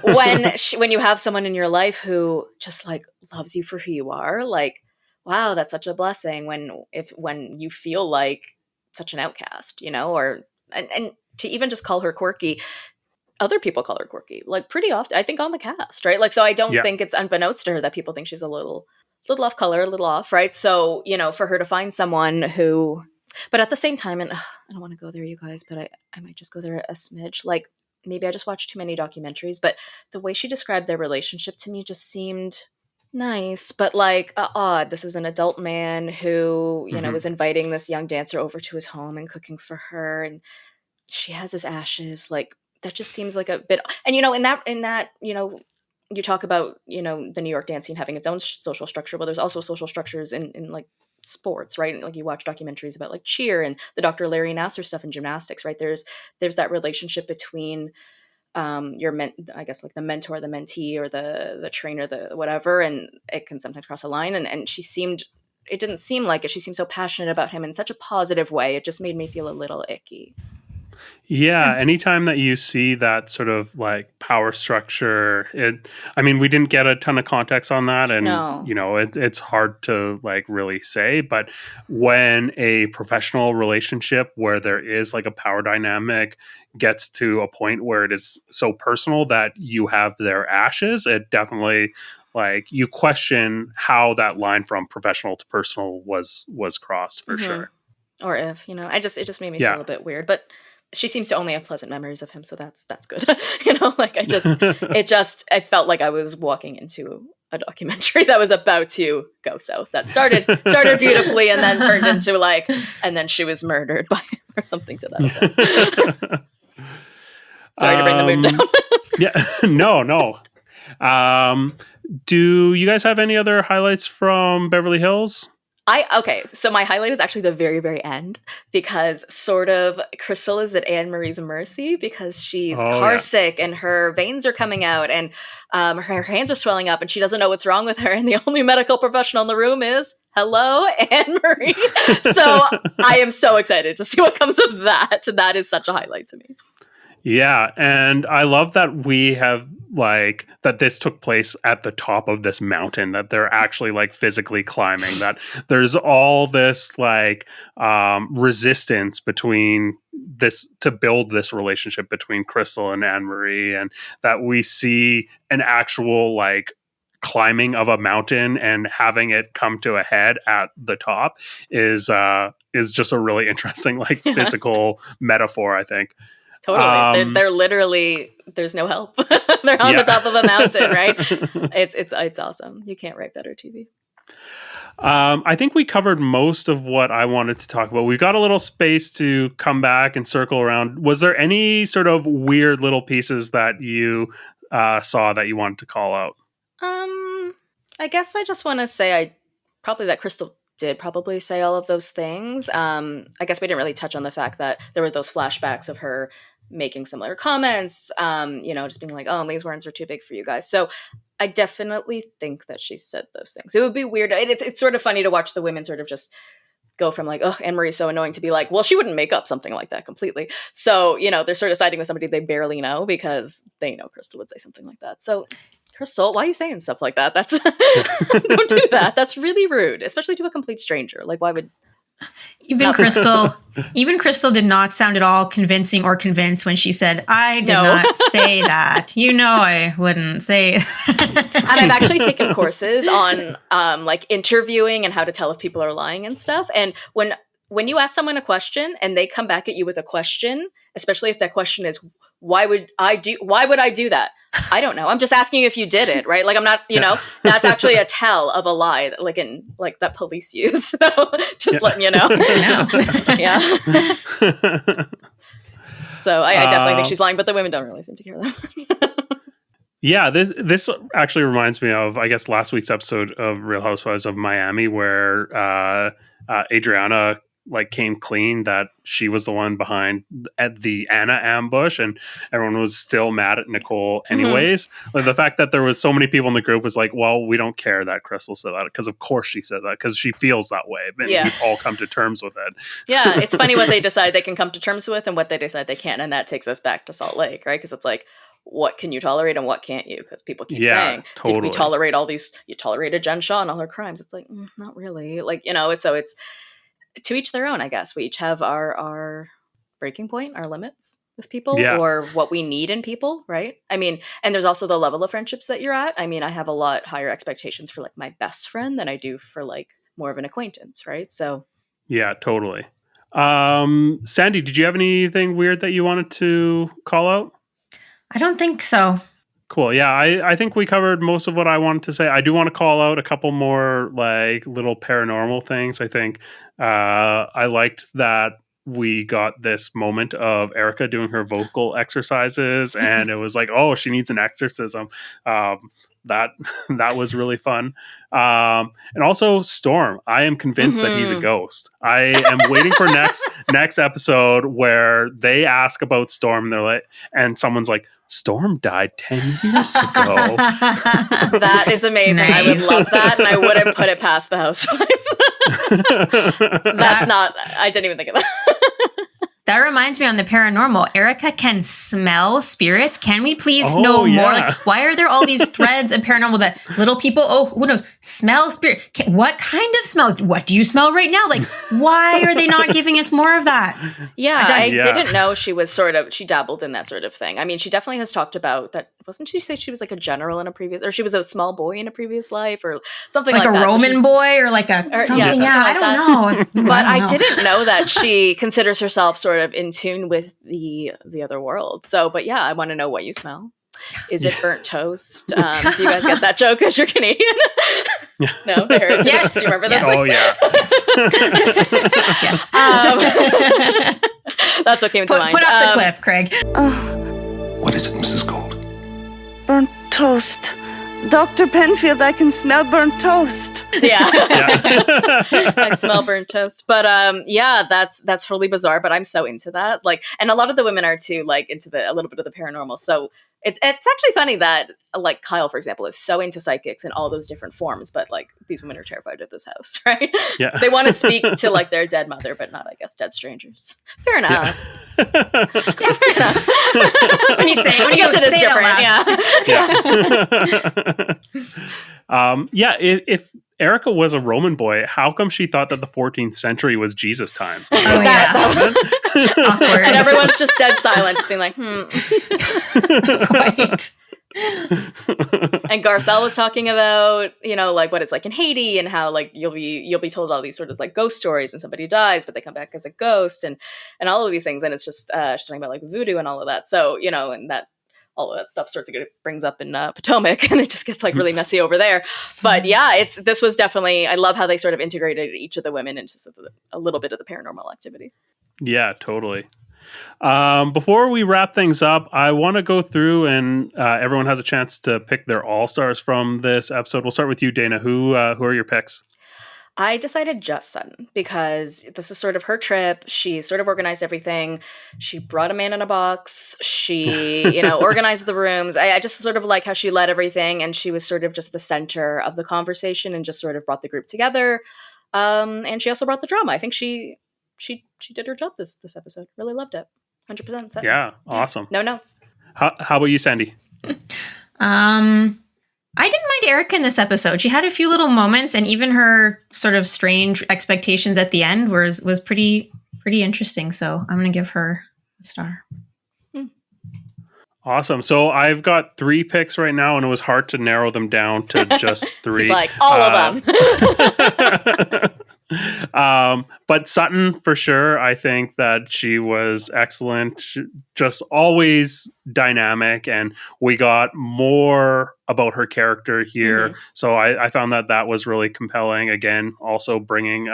when you have someone in your life who just like loves you for who you are, like, wow, that's such a blessing when you feel like such an outcast, you know, or and to even just call her quirky, other people call her quirky, like pretty often, I think, on the cast, right? Like, so I don't think it's unbeknownst to her that people think she's a little off color, a little off, right? So, you know, for her to find someone who, but at the same time, and I don't want to go there, you guys, but I might just go there a smidge. Like, maybe I just watched too many documentaries, but the way she described their relationship to me just seemed nice, but like odd. This is an adult man who, you know, is inviting this young dancer over to his home and cooking for her, and she has his ashes. Like, that just seems like a bit. And you know, in that, you know, you talk about, you know, the New York dance scene having its own social structure. Well, there's also social structures in like sports, right? Like, you watch documentaries about like cheer and the Dr. Larry Nassar stuff in gymnastics, right? There's that relationship between I guess like the mentor, the mentee, or the trainer, the whatever, and it can sometimes cross a line. And it didn't seem like it. She seemed so passionate about him in such a positive way. It just made me feel a little icky. Yeah, anytime that you see that sort of like power structure, we didn't get a ton of context on that, and No. it's hard to like really say, but when a professional relationship where there is like a power dynamic gets to a point where it is so personal that you have their ashes, it definitely like you question how that line from professional to personal was crossed for sure. Or if, it just made me feel a bit weird, but she seems to only have pleasant memories of him, so that's good. I felt like I was walking into a documentary that was about to go south. That started beautifully and then turned into and then she was murdered by him or something to that effect. Sorry to bring the mood down. No. Do you guys have any other highlights from Beverly Hills? So my highlight is actually the very, very end, because sort of Crystal is at Annemarie's mercy because she's sick and her veins are coming out and her hands are swelling up and she doesn't know what's wrong with her. And the only medical professional in the room is, hello, Annemarie. So I am so excited to see what comes of that. That is such a highlight to me. Yeah, and I love that we have that this took place at the top of this mountain, that they're actually like physically climbing, that there's all this resistance between this to build this relationship between Crystal and Annemarie, and that we see an actual climbing of a mountain and having it come to a head at the top is just a really interesting physical metaphor, I think. Totally. They're literally, there's no help. They're on the top of a mountain, right? It's awesome. You can't write better TV. I think we covered most of what I wanted to talk about. We've got a little space to come back and circle around. Was there any sort of weird little pieces that you saw that you wanted to call out? I guess I just want to say that Crystal did probably say all of those things. I guess we didn't really touch on the fact that there were those flashbacks of her making similar comments, just being like, oh, these words are too big for you guys. So I definitely think that she said those things. It would be weird. It's sort of funny to watch the women sort of just go from oh, Annemarie's so annoying, to be like, well, she wouldn't make up something like that completely. So, they're sort of siding with somebody they barely know because they know Crystal would say something like that. So Crystal, why are you saying stuff like that? That's don't do that. That's really rude, especially to a complete stranger. Why would even Crystal did not sound at all convincing or convinced when she said, I did not say that. I wouldn't say that. And I've actually taken courses on interviewing and how to tell if people are lying and stuff. And when you ask someone a question and they come back at you with a question, especially if that question is, why would I do that? I don't know. I'm just asking you if you did it, right? I'm not, that's actually a tell of a lie that police use. So just letting you know. Yeah. So I definitely think she's lying, but the women don't really seem to care that. Yeah, this actually reminds me of, I guess, last week's episode of Real Housewives of Miami, where Adriana came clean that she was the one behind at the Anna ambush, and everyone was still mad at Nicole anyways. The fact that there was so many people in the group was well, we don't care that Crystal said that, because of course she said that, because she feels that way, and we've all come to terms with it. Yeah, it's funny what they decide they can come to terms with and what they decide they can't, and that takes us back to Salt Lake, right? Because it's what can you tolerate and what can't you? Because people keep saying, totally. Did we tolerate all these? You tolerated Jen Shaw and all her crimes. It's not really. It's to each their own, I guess. We each have our breaking point, our limits with people, or what we need in people, right? And there's also the level of friendships that you're at. I have a lot higher expectations for my best friend than I do for more of an acquaintance, right? So yeah, totally. Sandy, did you have anything weird that you wanted to call out? I don't think so. Cool. Yeah, I think we covered most of what I wanted to say. I do want to call out a couple more little paranormal things. I think I liked that we got this moment of Erika doing her vocal exercises, and it was oh, she needs an exorcism. that was really fun. And also Storm. I am convinced that he's a ghost. I am waiting for next episode where they ask about Storm. And they're like, and someone's like, Storm died 10 years ago. That is amazing. Nice. I would love that, and I wouldn't put it past the Housewives. I didn't even think of that. That reminds me on the paranormal, Erika can smell spirits. Can we please know more? Like, why are there all these threads in paranormal that little people, who knows, smell spirit? What kind of smells? What do you smell right now? Like, why are they not giving us more of that? Yeah, I didn't know she dabbled in that sort of thing. I mean, she definitely has talked about that. Wasn't she say she was like a general in a previous, or she was a small boy in a previous life or something like that? Like a Roman boy or like a something? I don't know. But I didn't know that she considers herself sort of in tune with the other world. So, but yeah, I want to know what you smell. Is it burnt toast? Do you guys get that joke because you're Canadian? No, the heritage. Yes. Do you remember this? Oh yeah. Yes. That's what came to mind. Put up the clip, Craig. What is it, Mrs. Gold? Burnt toast. Dr. Penfield, I can smell burnt toast. Yeah. I smell burnt toast. But that's totally bizarre, but I'm so into that. Like, and a lot of the women are too, like, into a little bit of the paranormal. So it's actually funny that, like, Kyle, for example, is so into psychics in all those different forms, but like these women are terrified of this house, right? Yeah. They want to speak to like their dead mother, but not, I guess, dead strangers. Fair enough. Yeah. Fair enough. When you say it is different. Yeah. If Erika was a Roman boy, how come she thought that the 14th century was Jesus times? Oh, yeah. Awkward. And everyone's just dead silent, just being like, Quite. And Garcelle was talking about, like what it's like in Haiti and how like you'll be told all these sort of like ghost stories and somebody dies, but they come back as a ghost and all of these things. And it's just she's talking about like voodoo and all of that. So, and that all of that stuff starts to get brings up in Potomac, and it just gets like really messy over there. But yeah, this was definitely, I love how they sort of integrated each of the women into a little bit of the paranormal activity. Yeah, totally. Before we wrap things up, I want to go through and everyone has a chance to pick their all-stars from this episode. We'll start with you, Dana. Who are your picks? I decided just Sutton because this is sort of her trip. She sort of organized everything. She brought a man in a box. She, organized the rooms. I just sort of like how she led everything, and she was sort of just the center of the conversation and just sort of brought the group together. And she also brought the drama. I think she did her job this episode. Really loved it. 100% Sutton. Yeah, awesome. No notes. How about you, Sandy? I didn't mind Erika in this episode. She had a few little moments, and even her sort of strange expectations at the end was pretty interesting. So I'm going to give her a star. Awesome. So I've got 3 picks right now, and it was hard to narrow them down to just 3. He's like, all of them. But Sutton, for sure, I think that she was excellent. Just always dynamic, and we got more about her character here. Mm-hmm. So I found that was really compelling. Again, also bringing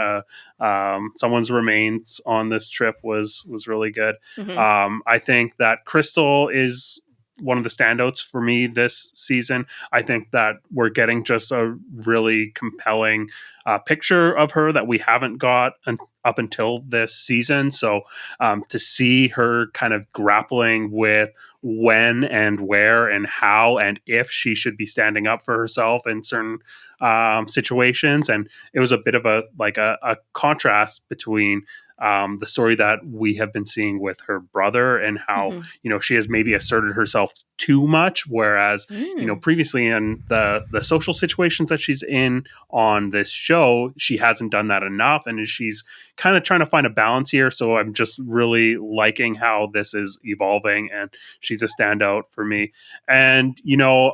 someone's remains on this trip was really good. Mm-hmm. I think that Crystal is one of the standouts for me this season. I think that we're getting just a really compelling picture of her that we haven't got up until this season. So to see her kind of grappling with when and where and how and if she should be standing up for herself in certain situations. And it was a bit of a contrast between the story that we have been seeing with her brother and how, she has maybe asserted herself too much. Whereas, previously in the social situations that she's in on this show, she hasn't done that enough. And she's kind of trying to find a balance here. So I'm just really liking how this is evolving, and she's a standout for me. And,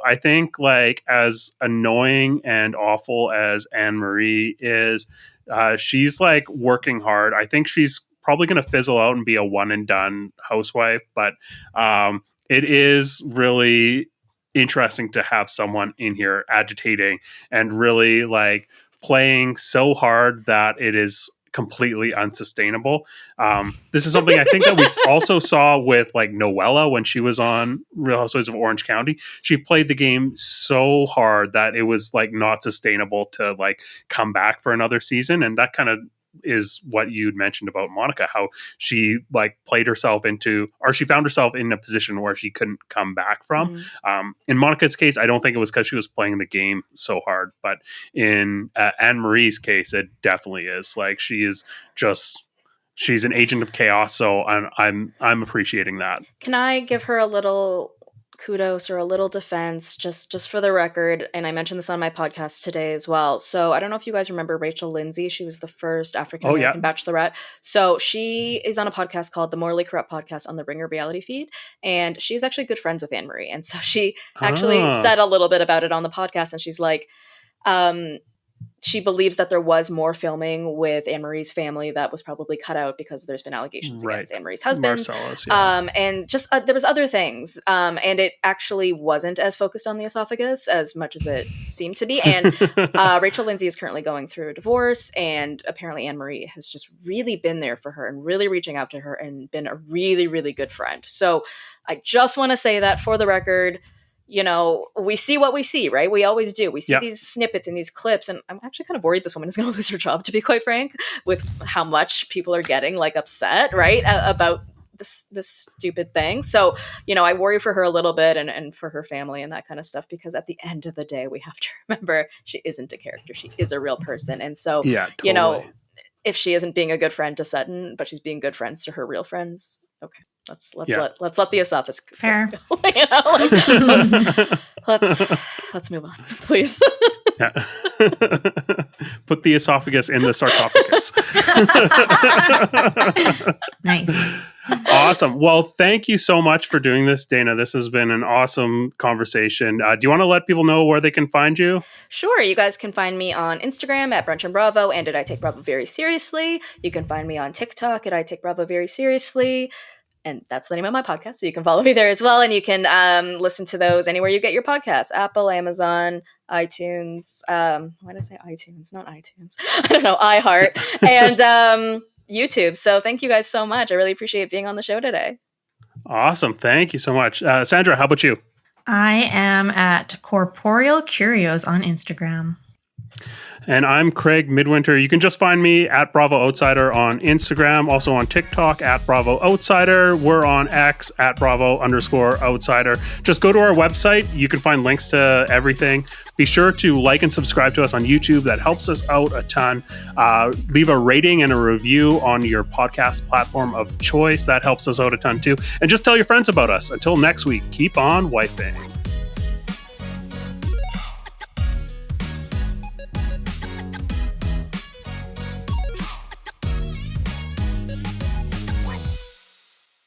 I think like as annoying and awful as Annemarie is, she's like working hard. I think she's probably going to fizzle out and be a one and done housewife, but it is really interesting to have someone in here agitating and really like playing so hard that it is completely unsustainable. This is something I think that we also saw with like Noella when she was on Real Housewives of Orange County. She played the game so hard that it was like not sustainable to like come back for another season. And that kind of is what you'd mentioned about Monica, how she like played herself into, or she found herself in a position where she couldn't come back from. In Monica's case, I don't think it was because she was playing the game so hard, but in Annemarie's case, it definitely is. Like she's an agent of chaos. So I'm appreciating that. Can I give her a little kudos or a little defense just for the record? And I mentioned this on my podcast today as well. So I don't know if you guys remember Rachel Lindsay. She was the first African-American bachelorette. So she is on a podcast called the Morally Corrupt Podcast on the Ringer reality feed. And she's actually good friends with Annemarie. And so she actually said a little bit about it on the podcast. And she's like, she believes that there was more filming with Annemarie's family that was probably cut out because there's been allegations against Annemarie's husband. Marcellus, and just there was other things. And it actually wasn't as focused on the esophagus as much as it seemed to be. And Rachel Lindsay is currently going through a divorce. And apparently Annemarie has just really been there for her and really reaching out to her and been a really, really good friend. So I just want to say that for the record. You know, we see what we see, right? We always do. We see these snippets and these clips. And I'm actually kind of worried this woman is going to lose her job, to be quite frank, with how much people are getting like upset, right? About this stupid thing. So, you know, I worry for her a little bit and for her family and that kind of stuff, because at the end of the day, we have to remember she isn't a character. She is a real person. And so, you know, if she isn't being a good friend to Sutton, but she's being good friends to her real friends, okay. Let's let the esophagus go. You know, like, let's move on, please. Put the esophagus in the sarcophagus. Nice. Awesome. Well, thank you so much for doing this, Dana. This has been an awesome conversation. Do you want to let people know where they can find you? Sure. You guys can find me on Instagram at Brunch and Bravo and at I Take Bravo Very Seriously. You can find me on TikTok at I Take Bravo Very Seriously. And that's the name of my podcast. So you can follow me there as well. And you can listen to those anywhere you get your podcasts. Apple, Amazon, iTunes. Why did I say iTunes? Not iTunes. I don't know. iHeart. And YouTube. So thank you guys so much. I really appreciate being on the show today. Awesome. Thank you so much. Sandra, how about you? I am at Corporeal Curios on Instagram. And I'm Craig Midwinter. You can just find me at Bravo Outsider on Instagram, also on TikTok at Bravo Outsider. We're on X at Bravo_Outsider. Just go to our website. You can find links to everything. Be sure to like and subscribe to us on YouTube. That helps us out a ton. Leave a rating and a review on your podcast platform of choice. That helps us out a ton too. And just tell your friends about us. Until next week, keep on wifing.